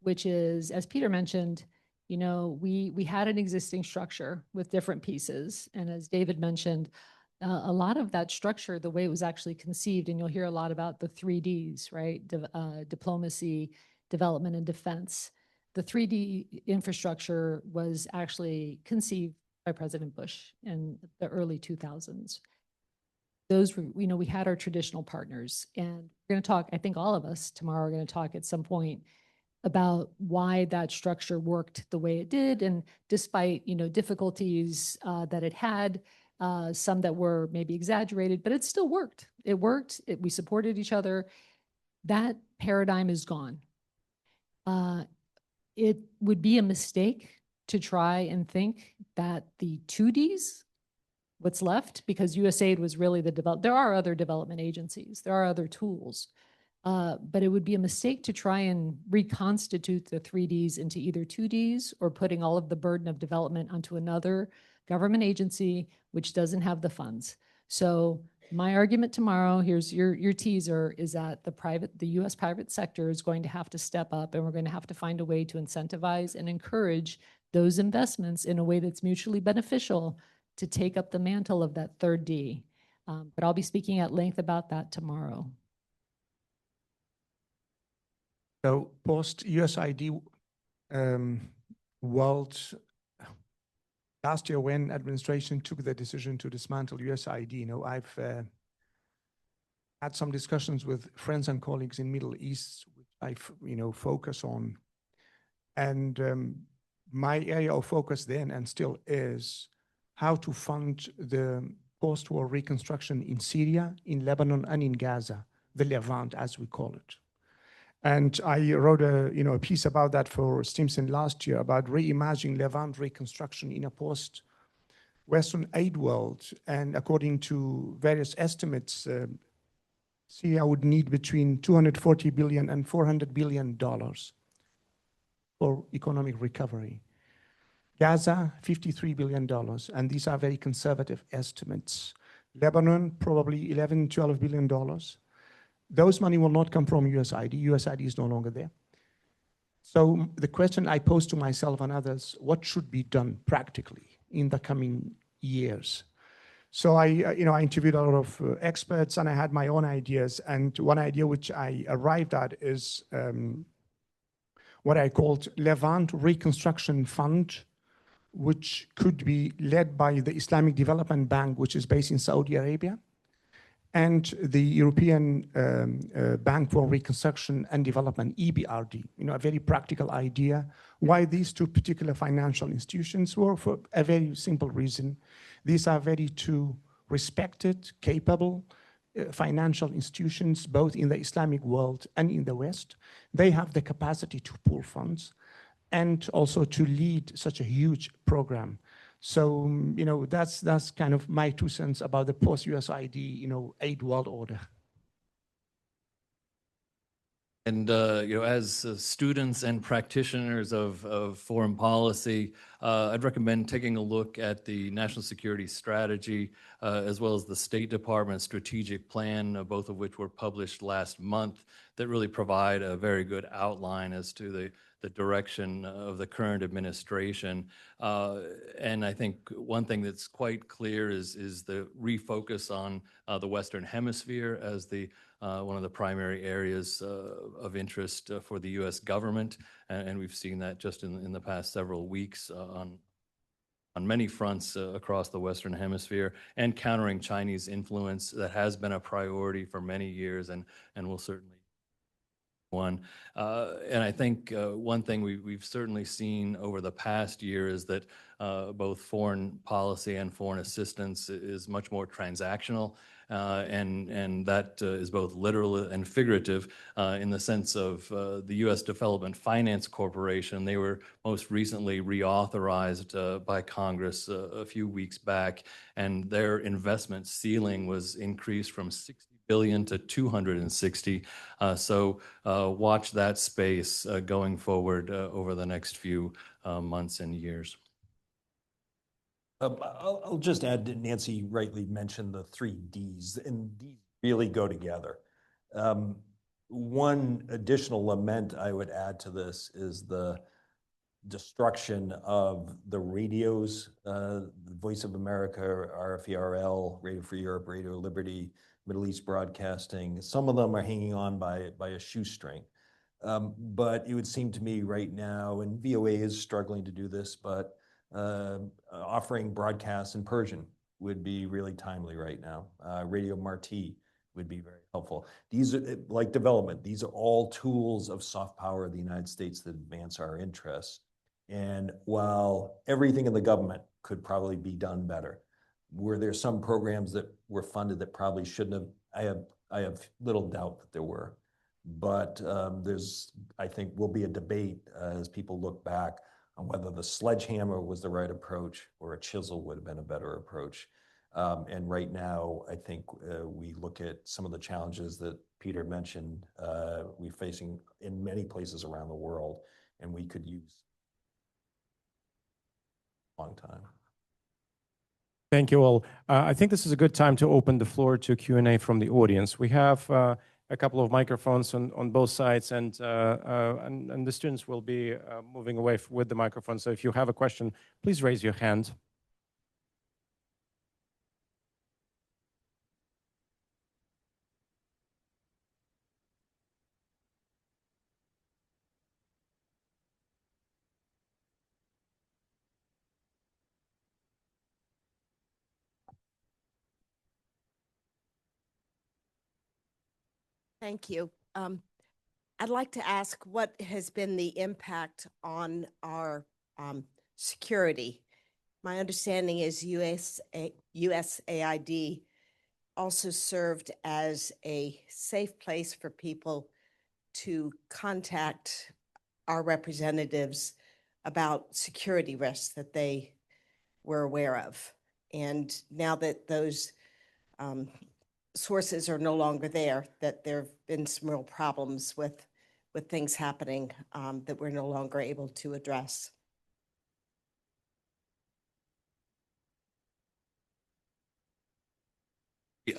which is, as Peter mentioned, we had an existing structure with different pieces. And as David mentioned, a lot of that structure, the way it was actually conceived, and you'll hear a lot about the 3Ds, right? Diplomacy, development, and defense. The 3D infrastructure was actually conceived by President Bush in the early 2000s. Those were, we had our traditional partners, and we're going to talk, I think all of us tomorrow are going to talk at some point about why that structure worked the way it did. And despite, difficulties that it had, some that were maybe exaggerated, but it still worked. It worked. We supported each other. That paradigm is gone. It would be a mistake to try and think that the 2Ds, what's left, because USAID was really there are other development agencies, there are other tools, but it would be a mistake to try and reconstitute the 3Ds into either 2Ds or putting all of the burden of development onto another government agency, which doesn't have the funds. So my argument tomorrow, here's your teaser, is that the US private sector is going to have to step up, and we're going to have to find a way to incentivize and encourage those investments in a way that's mutually beneficial to take up the mantle of that third D. But I'll be speaking at length about that tomorrow. So post-USAID world, last year when administration took the decision to dismantle USAID, I've had some discussions with friends and colleagues in Middle East, which I focus on. And my area of focus then and still is how to fund the post-war reconstruction in Syria, in Lebanon, and in Gaza, the Levant, as we call it. And I wrote a piece about that for Stimson last year, about reimagining Levant reconstruction in a post-Western aid world. And according to various estimates, Syria would need between $240 billion and $400 billion for economic recovery. Gaza, $53 billion, and these are very conservative estimates. Lebanon, probably $11, $12 billion. Those money will not come from USAID. USAID is no longer there. So the question I pose to myself and others, what should be done practically in the coming years? So I interviewed a lot of experts, and I had my own ideas. And one idea which I arrived at is what I called Levant Reconstruction Fund which could be led by the Islamic Development Bank, which is based in Saudi Arabia, and the European Bank for Reconstruction and Development, EBRD. A very practical idea. Why these two particular financial institutions? Well, for a very simple reason. These are very two respected, capable financial institutions, both in the Islamic world and in the West. They have the capacity to pool funds and also to lead such a huge program. So, that's kind of my 2 cents about the post-USAID, aid world order. And as students and practitioners of foreign policy, I'd recommend taking a look at the National Security Strategy, as well as the State Department Strategic Plan, both of which were published last month, that really provide a very good outline as to the direction of the current administration. And I think one thing that's quite clear is the refocus on the Western Hemisphere as one of the primary areas of interest for the U.S. government. And we've seen that just in the past several weeks on many fronts across the Western Hemisphere, and countering Chinese influence that has been a priority for many years and will certainly one. And I think one thing we've certainly seen over the past year is that both foreign policy and foreign assistance is much more transactional. And that is both literal and figurative in the sense of the U.S. Development Finance Corporation. They were most recently reauthorized by Congress a few weeks back, and their investment ceiling was increased from $60 billion to $260. So watch that space going forward over the next few months and years. I'll just add that Nancy rightly mentioned the 3 Ds, and these really go together. One additional lament I would add to this is the destruction of the radios, Voice of America, RFERL, Radio Free Europe, Radio Liberty, Middle East Broadcasting. Some of them are hanging on by a shoestring. But it would seem to me right now, and VOA is struggling to do this, but offering broadcasts in Persian would be really timely right now. Radio Marti would be very helpful. These are, like development, these are all tools of soft power of the United States that advance our interests. And while everything in the government could probably be done better, were there some programs that were funded that probably shouldn't have? I have little doubt that there were. But I think, will be a debate as people look back on whether the sledgehammer was the right approach or a chisel would have been a better approach. And right now, I think we look at some of the challenges that Peter mentioned we're facing in many places around the world, and we could use a long time. Thank you all. I think this is a good time to open the floor to Q&A from the audience. We have a couple of microphones on both sides, and the students will be moving away with the microphone. So if you have a question, please raise your hand. Thank you. I'd like to ask, what has been the impact on our security? My understanding is USAID also served as a safe place for people to contact our representatives about security risks that they were aware of. And now that those sources are no longer there, that there have been some real problems with things happening that we're no longer able to address.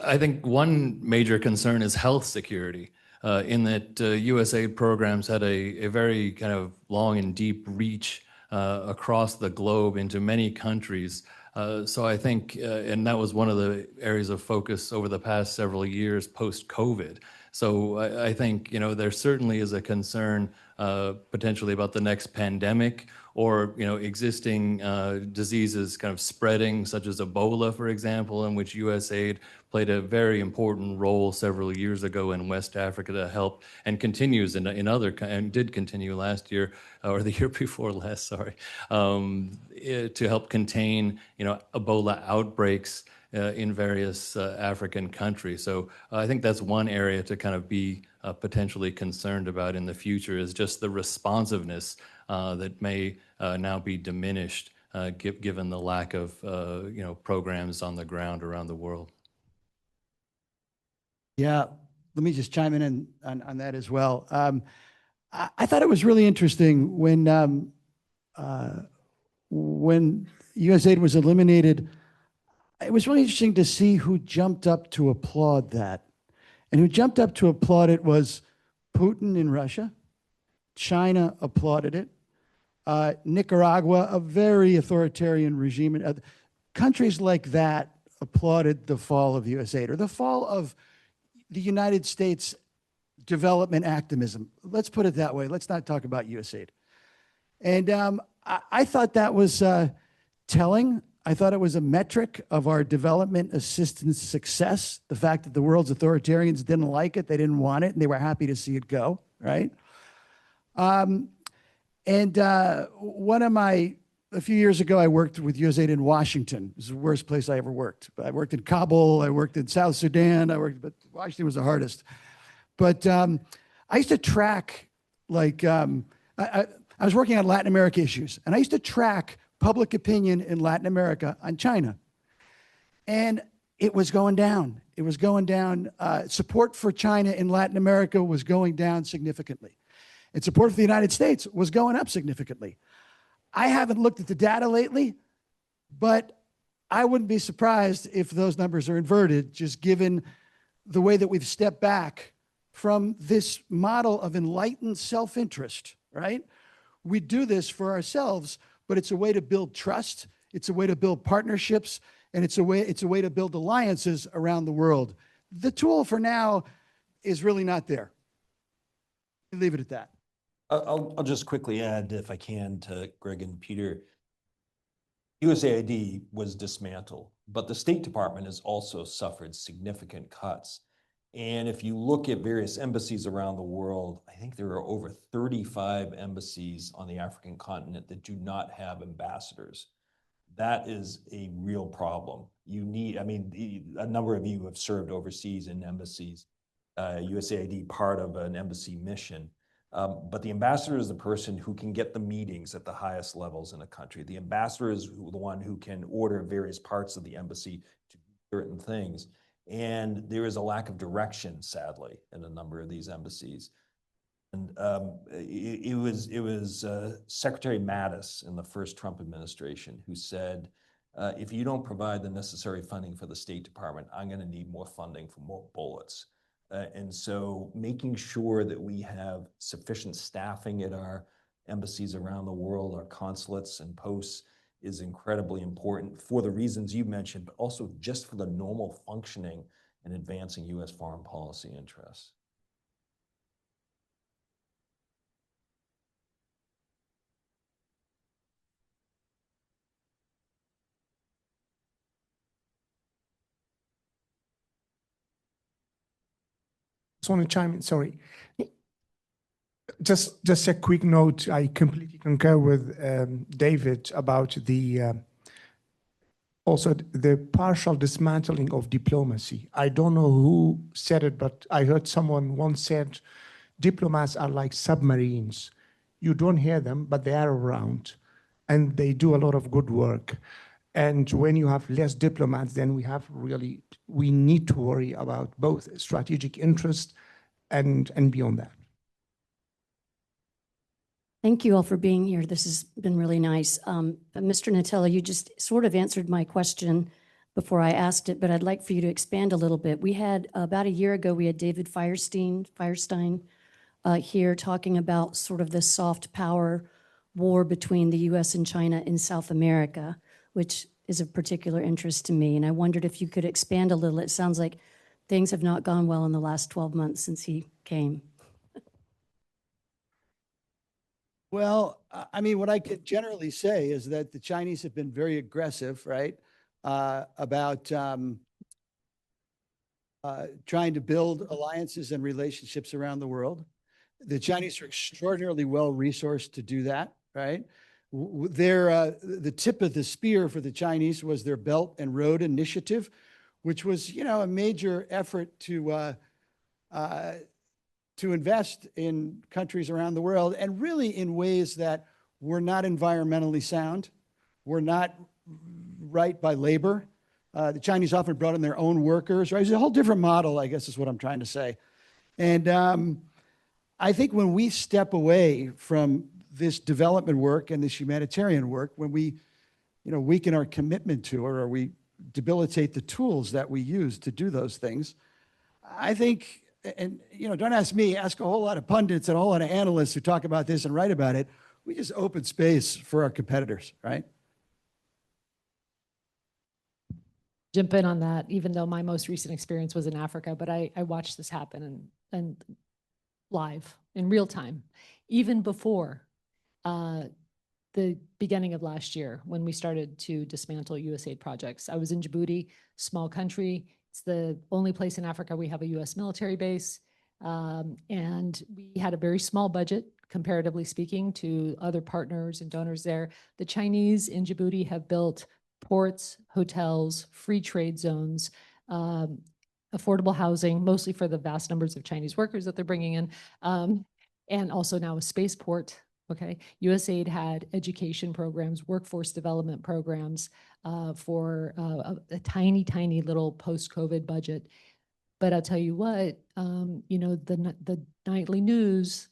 I think one major concern is health security, in that USAID programs had a very kind of long and deep reach across the globe into many countries. So I think, and that was one of the areas of focus over the past several years post-COVID. So I think, there certainly is a concern potentially about the next pandemic or existing diseases kind of spreading, such as Ebola, for example, in which USAID played a very important role several years ago in West Africa to help, and continues in other, and did continue last year, or the year before last, sorry, to help contain, Ebola outbreaks in various African countries. So I think that's one area to kind of be potentially concerned about in the future, is just the responsiveness that may now be diminished given the lack of programs on the ground around the world. Yeah, let me just chime in on that as well. I thought it was really interesting when USAID was eliminated. It was really interesting to see who jumped up to applaud that. And who jumped up to applaud it was Putin in Russia. China applauded it. Nicaragua, a very authoritarian regime. Countries like that applauded the fall of USAID, or the fall of the United States development activism. Let's put it that way. Let's not talk about USAID. And I thought that was telling. I thought it was a metric of our development assistance success, the fact that the world's authoritarians didn't like it, they didn't want it, and they were happy to see it go, right? A few years ago, I worked with USAID in Washington. It was the worst place I ever worked. I worked in Kabul, I worked in South Sudan, but Washington was the hardest. But I used to track, I was working on Latin America issues, and I used to track public opinion in Latin America on China. And it was going down. It was going down. Support for China in Latin America was going down significantly. And support for the United States was going up significantly. I haven't looked at the data lately, but I wouldn't be surprised if those numbers are inverted, just given the way that we've stepped back from this model of enlightened self-interest, right? We do this for ourselves, but it's a way to build trust. It's a way to build partnerships, and it's a way to build alliances around the world. The tool for now is really not there. Leave it at that. I'll just quickly add, if I can, to Greg and Peter. USAID was dismantled, but the State Department has also suffered significant cuts. And if you look at various embassies around the world, I think there are over 35 embassies on the African continent that do not have ambassadors. That is a real problem. A number of you have served overseas in embassies, USAID part of an embassy mission. But the ambassador is the person who can get the meetings at the highest levels in a country. The ambassador is the one who can order various parts of the embassy to do certain things. And there is a lack of direction, sadly, in a number of these embassies. And it was Secretary Mattis in the first Trump administration who said, if you don't provide the necessary funding for the State Department, I'm going to need more funding for more bullets. And so making sure that we have sufficient staffing at our embassies around the world, our consulates and posts, is incredibly important for the reasons you mentioned, but also just for the normal functioning and advancing U.S. foreign policy interests. Just want to chime in, sorry. Just a quick note, I completely concur with David about also the partial dismantling of diplomacy. I don't know who said it, but I heard someone once said, diplomats are like submarines. You don't hear them, but they are around, and they do a lot of good work. And when you have less diplomats, then we need to worry about both strategic interest and beyond that. Thank you all for being here. This has been really nice. Mr. Natiello, you just sort of answered my question before I asked it, but I'd like for you to expand a little bit. We had, about a year ago, we had David Firestein here talking about sort of the soft power war between the US and China in South America, which is of particular interest to me. And I wondered if you could expand a little. It sounds like things have not gone well in the last 12 months since he came. Well, I mean, what I could generally say is that the Chinese have been very aggressive, right? About trying to build alliances and relationships around the world. The Chinese are extraordinarily well resourced to do that, right? The tip of the spear for the Chinese was their Belt and Road Initiative, which was, a major effort to invest in countries around the world, and really in ways that were not environmentally sound, were not right by labor. The Chinese often brought in their own workers, right? It's a whole different model, I guess is what I'm trying to say. And I think when we step away from this development work and this humanitarian work, when we, weaken our commitment to it, or we debilitate the tools that we use to do those things, I think, and don't ask me, ask a whole lot of pundits and a whole lot of analysts who talk about this and write about it. We just open space for our competitors, right? Jump in on that, even though my most recent experience was in Africa, but I watched this happen and live in real time, even before the beginning of last year when we started to dismantle USAID projects. I was in Djibouti, small country. It's the only place in Africa we have a US military base. And we had a very small budget, comparatively speaking, to other partners and donors there. The Chinese in Djibouti have built ports, hotels, free trade zones, affordable housing, mostly for the vast numbers of Chinese workers that they're bringing in, and also now a spaceport. Okay, USAID had education programs, workforce development programs for a tiny, tiny little post-COVID budget. But I'll tell you what, the nightly news,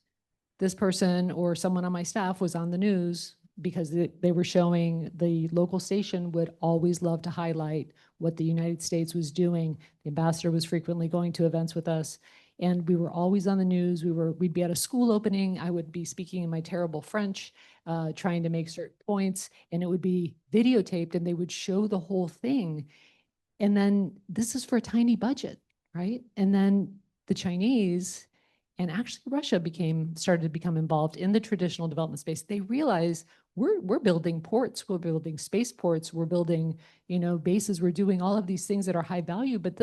this person or someone on my staff was on the news because they were showing, the local station would always love to highlight what the United States was doing. The ambassador was frequently going to events with us, and we were always on the news. We'd be at a school opening. I would be speaking in my terrible French, trying to make certain points, and it would be videotaped, and they would show the whole thing. And then this is for a tiny budget, right? And then the Chinese, and actually Russia started to become involved in the traditional development space. They realize we're building ports, we're building spaceports, we're building, bases, we're doing all of these things that are high value, but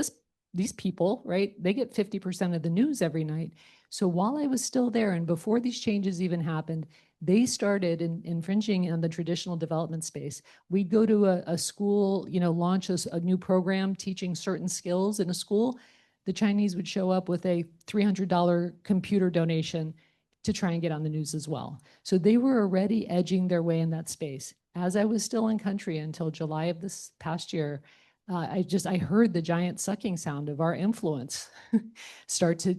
these people, right, they get 50% of the news every night. So while I was still there and before these changes even happened, they started infringing on the traditional development space. We'd go to a school, launch a new program teaching certain skills in a school. The Chinese would show up with a $300 computer donation to try and get on the news as well. So they were already edging their way in that space. As I was still in country until July of this past year, I heard the giant sucking sound of our influence start to,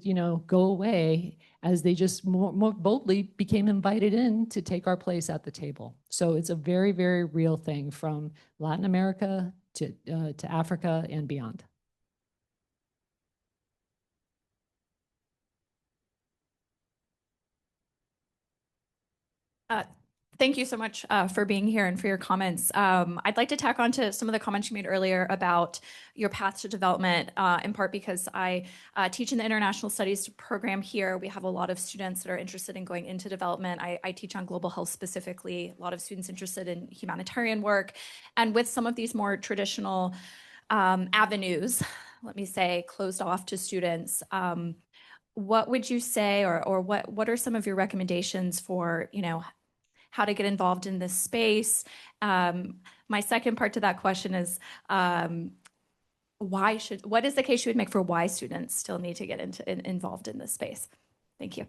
go away as they just more boldly became invited in to take our place at the table. So it's a very, very real thing from Latin America to Africa and beyond. Thank you so much for being here and for your comments. I'd like to tack on to some of the comments you made earlier about your path to development, in part because I teach in the International Studies program here. We have a lot of students that are interested in going into development. I teach on global health specifically, a lot of students interested in humanitarian work. And with some of these more traditional avenues, let me say, closed off to students, what would you say, or what are some of your recommendations for, how to get involved in this space? My second part to that question is, what is the case you would make for why students still need to get involved in this space? Thank you.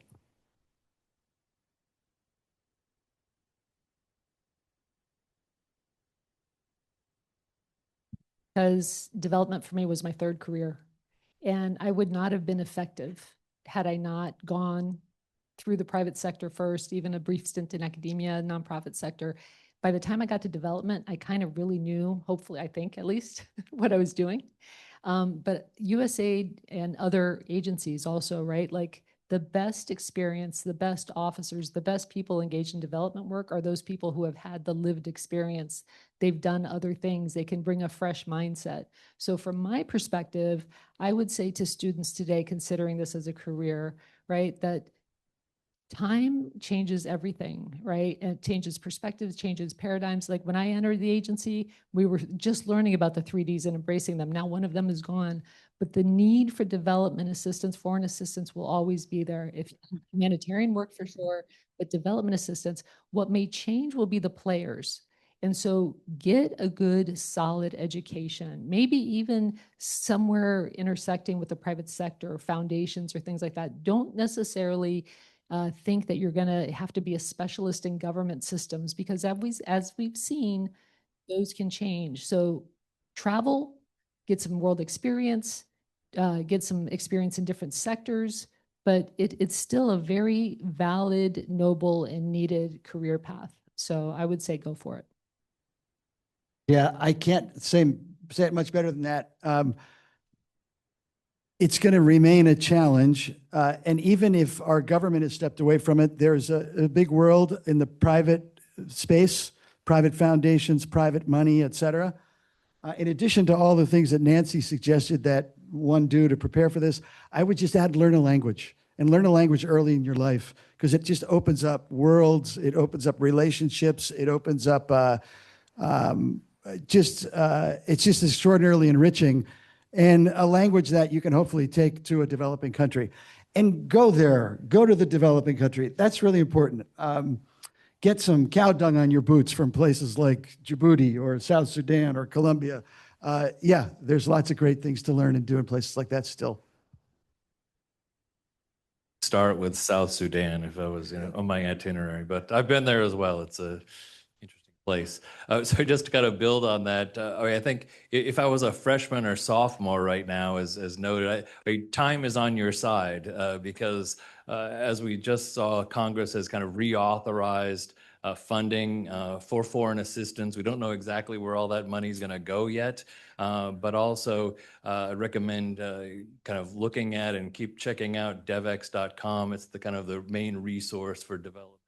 Because development for me was my third career, and I would not have been effective had I not gone through the private sector first, even a brief stint in academia, nonprofit sector. By the time I got to development, I kind of really knew, hopefully, I think at least, what I was doing. But USAID and other agencies also, right? Like the best experience, the best officers, the best people engaged in development work are those people who have had the lived experience. They've done other things. They can bring a fresh mindset. So from my perspective, I would say to students today, considering this as a career, right, that time changes everything, right? And it changes perspectives, changes paradigms. Like when I entered the agency, we were just learning about the 3Ds and embracing them. Now one of them is gone, but the need for development assistance, foreign assistance will always be there. If humanitarian work for sure, but development assistance, what may change will be the players. And so get a good, solid education, maybe even somewhere intersecting with the private sector or foundations or things like that. Don't necessarily think that you're going to have to be a specialist in government systems, because as we've seen, those can change. So travel, get some world experience, get some experience in different sectors, but it's still a very valid, noble, and needed career path. So I would say go for it. Yeah, I can't say it much better than that. It's going to remain a challenge. And even if our government has stepped away from it, there's a big world in the private space, private foundations, private money, et cetera. In addition to all the things that Nancy suggested that one do to prepare for this, I would just add learn a language, and learn a language early in your life, because it just opens up worlds, it opens up relationships, it opens up it's just extraordinarily enriching, and a language that you can hopefully take to a developing country. And go there, go to the developing country. That's really important. Get some cow dung on your boots from places like Djibouti or South Sudan or Colombia. Yeah, there's lots of great things to learn and do in places like that still. Start with South Sudan if I was on my itinerary, but I've been there as well. It's a interesting place. So just to kind of build on that, I think if I was a freshman or sophomore right now, as noted, time is on your side because as we just saw, Congress has kind of reauthorized funding for foreign assistance. We don't know exactly where all that money is going to go yet, but also I recommend kind of looking at and keep checking out devex.com. It's the kind of the main resource for development.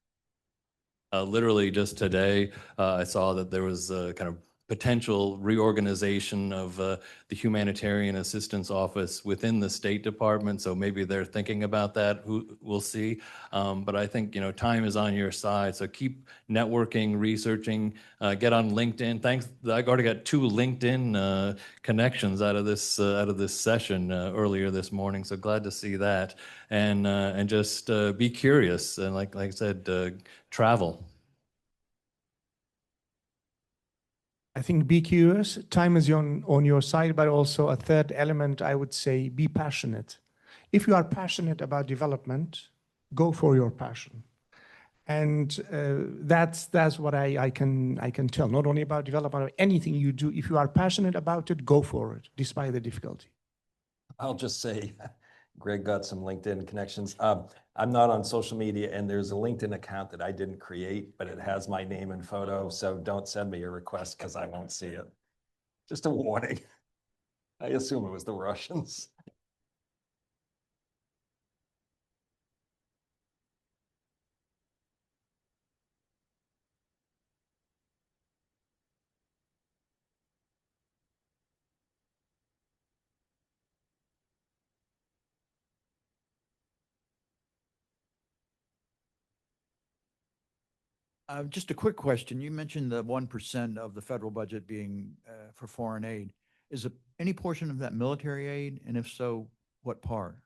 Literally just today, I saw that there was a kind of potential reorganization of the Humanitarian Assistance Office within the State Department. So maybe they're thinking about that. We'll see. But I think, time is on your side. So keep networking, researching, get on LinkedIn. Thanks. I already got 2 LinkedIn connections out of this session earlier this morning. So glad to see that. And just be curious. And like I said, travel. I think be curious, time is on your side, but also a third element, I would say, be passionate. If you are passionate about development, go for your passion. And that's what I can tell, not only about development, anything you do, if you are passionate about it, go for it, despite the difficulty. I'll just say, Greg got some LinkedIn connections. I'm not on social media, and there's a LinkedIn account that I didn't create, but it has my name and photo. So don't send me a request because I won't see it. Just a warning. I assume it was the Russians. Just a quick question. You mentioned the 1% of the federal budget being for foreign aid. Is any portion of that military aid? And if so, what part?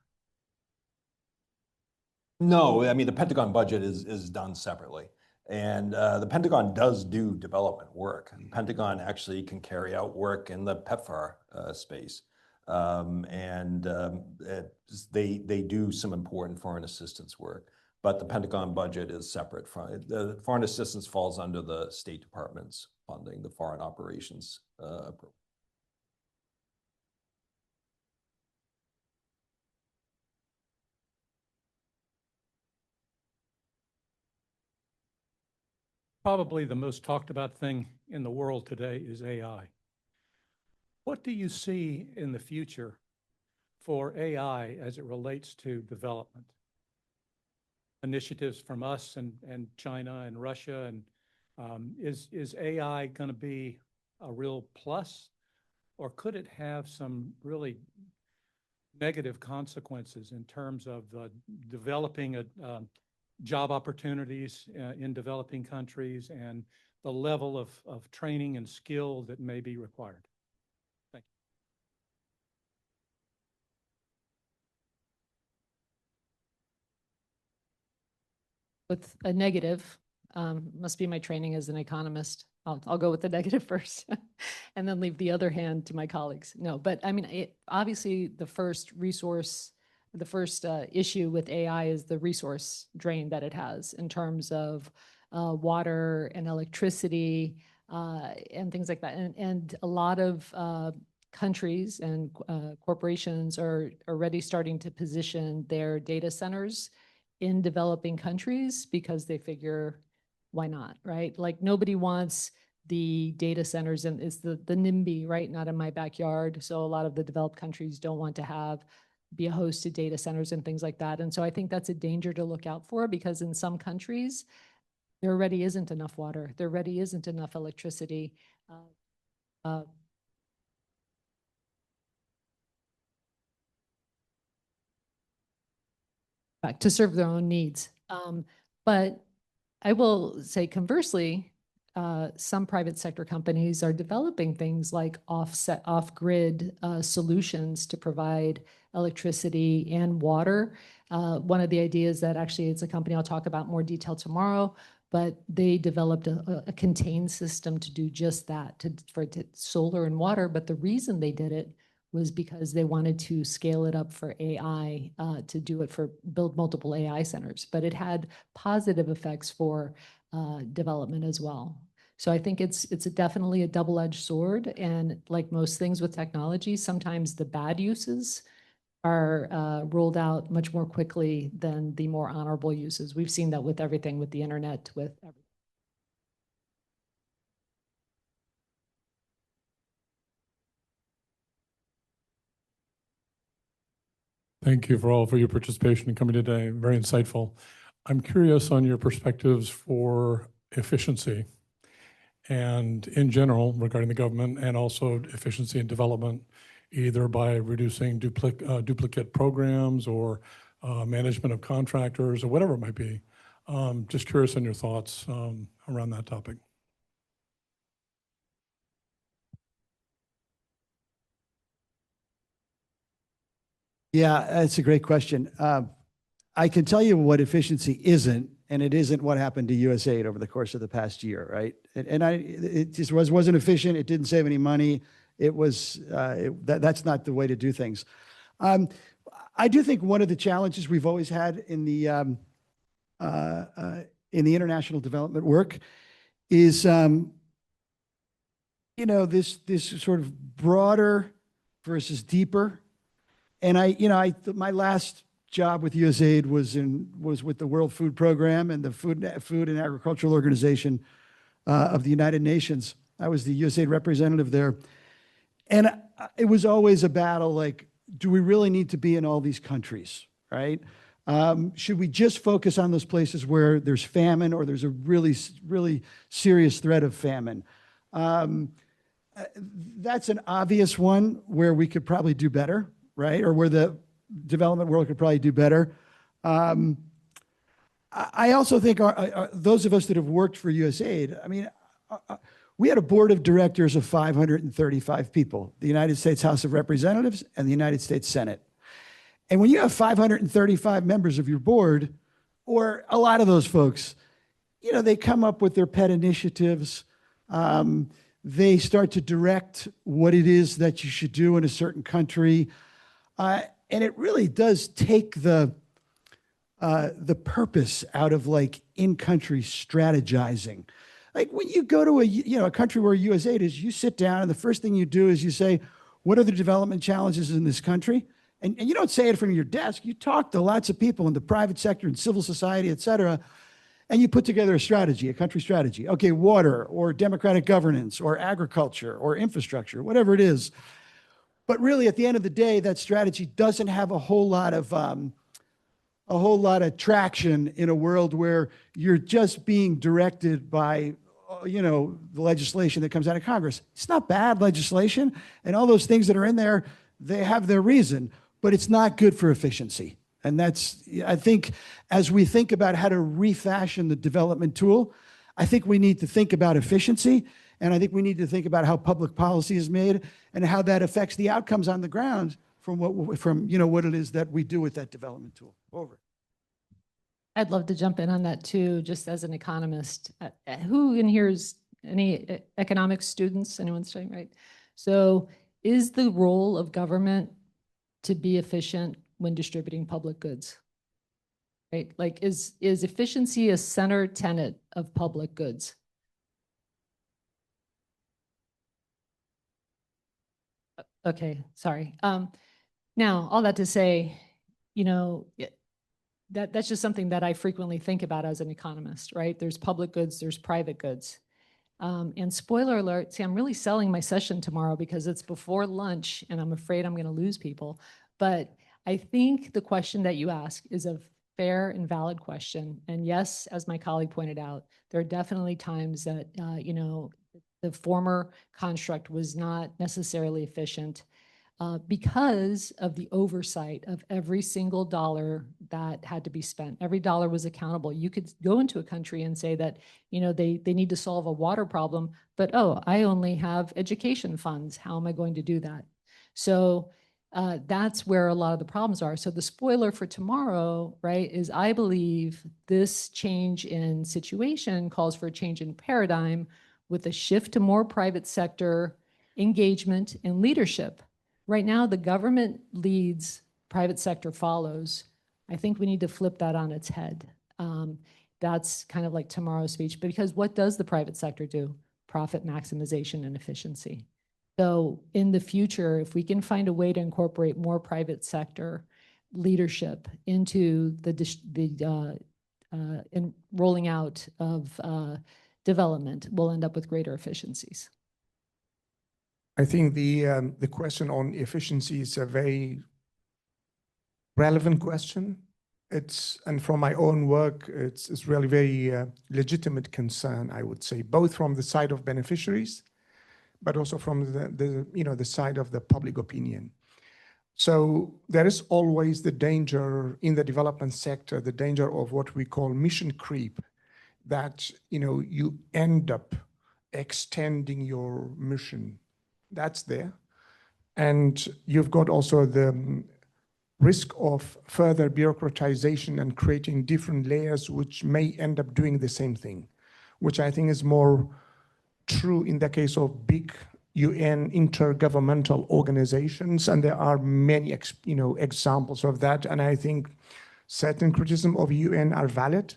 No, I mean, the Pentagon budget is done separately. And the Pentagon does do development work. The Pentagon actually can carry out work in the PEPFAR space. They do some important foreign assistance work. But the Pentagon budget is separate from it. The foreign assistance falls under the State Department's funding, the foreign operations approach. Probably the most talked about thing in the world today is AI. What do you see in the future for AI as it relates to development? Initiatives from us and China and Russia, and is AI going to be a real plus, or could it have some really negative consequences in terms of developing job opportunities in developing countries and the level of training and skill that may be required. Thank you. With a negative, must be my training as an economist. I'll go with the negative first and then leave the other hand to my colleagues. No, but I mean, obviously the first issue with AI is the resource drain that it has in terms of water and electricity and things like that. And a lot of countries and corporations are already starting to position their data centers in developing countries because they figure, why not, right? Like nobody wants the data centers, and it's the NIMBY, right? Not in my backyard. So a lot of the developed countries don't want to be a host to data centers and things like that. And so I think that's a danger to look out for, because in some countries, there already isn't enough water. There already isn't enough electricity. To serve their own needs. But I will say conversely, some private sector companies are developing things like off-grid solutions to provide electricity and water. One of the ideas that actually it's a company I'll talk about more detail tomorrow, but they developed a contained system to do just that, for solar and water. But the reason they did it was because they wanted to scale it up for AI, to build multiple AI centers. But it had positive effects for development as well. So I think it's definitely a double-edged sword. And like most things with technology, sometimes the bad uses are rolled out much more quickly than the more honorable uses. We've seen that with everything, with the internet, with everything. Thank you for your participation and coming today. Very insightful. I'm curious on your perspectives for efficiency and in general regarding the government, and also efficiency and development, either by reducing duplicate programs or management of contractors or whatever it might be. Just curious on your thoughts around that topic. Yeah, that's a great question. I can tell you what efficiency isn't, and it isn't what happened to USAID over the course of the past year, right? It just wasn't efficient. It didn't save any money. It was that's not the way to do things. I do think one of the challenges we've always had in the international development work is this sort of broader versus deeper. And my last job with USAID was with the World Food Program and the Food and Agricultural Organization of the United Nations. I was the USAID representative there. And it was always a battle, like, do we really need to be in all these countries, right? Should we just focus on those places where there's famine or there's a really, really serious threat of famine? That's an obvious one where we could probably do better, right? Or where the development world could probably do better. I also think those of us that have worked for USAID, I mean, we had a board of directors of 535 people, the United States House of Representatives and the United States Senate. And when you have 535 members of your board, or a lot of those folks, they come up with their pet initiatives. They start to direct what it is that you should do in a certain country. And it really does take the purpose out of like in-country strategizing. Like when you go to a country where USAID is, you sit down and the first thing you do is you say, what are the development challenges in this country? And you don't say it from your desk. You talk to lots of people in the private sector and civil society, et cetera, and you put together a strategy, a country strategy. Okay, water or democratic governance or agriculture or infrastructure, whatever it is. But really, at the end of the day, that strategy doesn't have a whole lot of traction in a world where you're just being directed by, the legislation that comes out of Congress. It's not bad legislation, and all those things that are in there, they have their reason, but it's not good for efficiency. And that's, I think, as we think about how to refashion the development tool, I think we need to think about efficiency, and I think we need to think about how public policy is made and how that affects the outcomes on the ground from what it is that we do with that development tool. Over. I'd love to jump in on that too, just as an economist. Who in here is any economics students? Anyone studying, right? So is the role of government to be efficient when distributing public goods? Right? Like is efficiency a center tenet of public goods? Okay, sorry. Now, all that to say, that's just something that I frequently think about as an economist, right? There's public goods, there's private goods. And spoiler alert, see, I'm really selling my session tomorrow because it's before lunch and I'm afraid I'm going to lose people. But I think the question that you ask is a fair and valid question. And yes, as my colleague pointed out, there are definitely times that, the former construct was not necessarily efficient because of the oversight of every single dollar that had to be spent. Every dollar was accountable. You could go into a country and say that, they need to solve a water problem, but, oh, I only have education funds. How am I going to do that? So that's where a lot of the problems are. So the spoiler for tomorrow, right, is I believe this change in situation calls for a change in paradigm with a shift to more private sector engagement and leadership. Right now, the government leads, private sector follows. I think we need to flip that on its head. That's kind of like tomorrow's speech, because what does the private sector do? Profit maximization and efficiency. So in the future, if we can find a way to incorporate more private sector leadership into in rolling out of development, we'll end up with greater efficiencies. I think the question on efficiency is a very relevant question. And from my own work, it's really very legitimate concern, I would say, both from the side of beneficiaries, but also from the side of the public opinion. So there is always the danger in the development sector, the danger of what we call mission creep, that you end up extending your mission. That's there. And you've got also the risk of further bureaucratization and creating different layers which may end up doing the same thing, which I think is more true in the case of big UN intergovernmental organizations. And there are many examples of that. And I think certain criticism of UN are valid.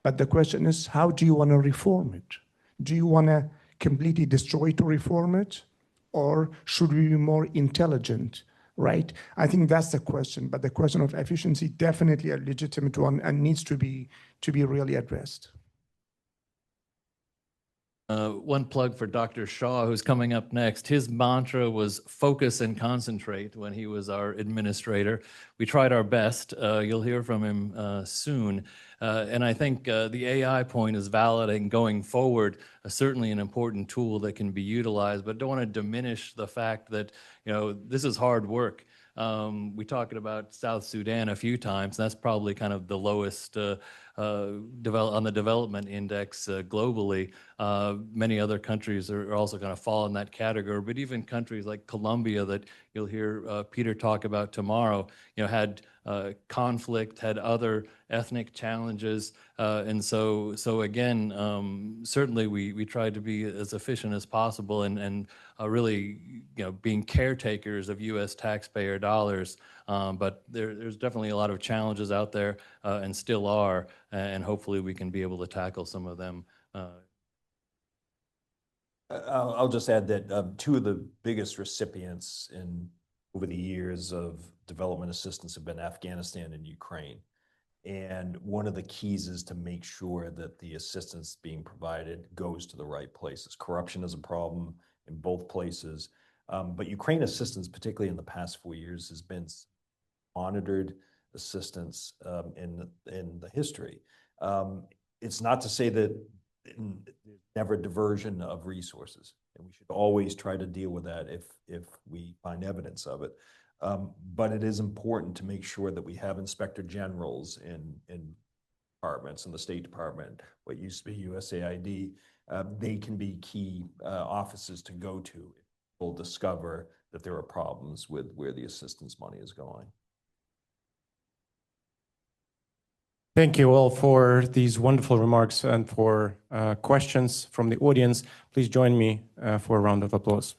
But the question is, how do you want to reform it? Do you want to completely destroy to reform it? Or should we be more intelligent, right? I think that's the question. But the question of efficiency, definitely a legitimate one and needs to be really addressed. One plug for Dr. Shaw, who's coming up next. His mantra was focus and concentrate when he was our administrator. We tried our best. You'll hear from him soon. And I think the AI point is valid and going forward, certainly an important tool that can be utilized, but don't want to diminish the fact that, this is hard work. We talked about South Sudan a few times. That's probably kind of the lowest on the development index globally. Many other countries are also going to fall in that category, but even countries like Colombia that you'll hear Peter talk about tomorrow, had conflict, had other ethnic challenges. And so again, certainly we tried to be as efficient as possible and really, being caretakers of U.S. taxpayer dollars. But there's definitely a lot of challenges out there and still are, and hopefully we can be able to tackle some of them. I'll just add that two of the biggest recipients over the years of development assistance have been Afghanistan and Ukraine. And one of the keys is to make sure that the assistance being provided goes to the right places. Corruption is a problem in both places. But Ukraine assistance, particularly in the past 4 years, has been monitored assistance in the history. It's not to say that there's never diversion of resources, and we should always try to deal with that if we find evidence of it. But it is important to make sure that we have inspector generals in departments, in the State Department, what used to be USAID. They can be key offices to go to. We'll discover that there are problems with where the assistance money is going. Thank you all for these wonderful remarks and for questions from the audience. Please join me for a round of applause.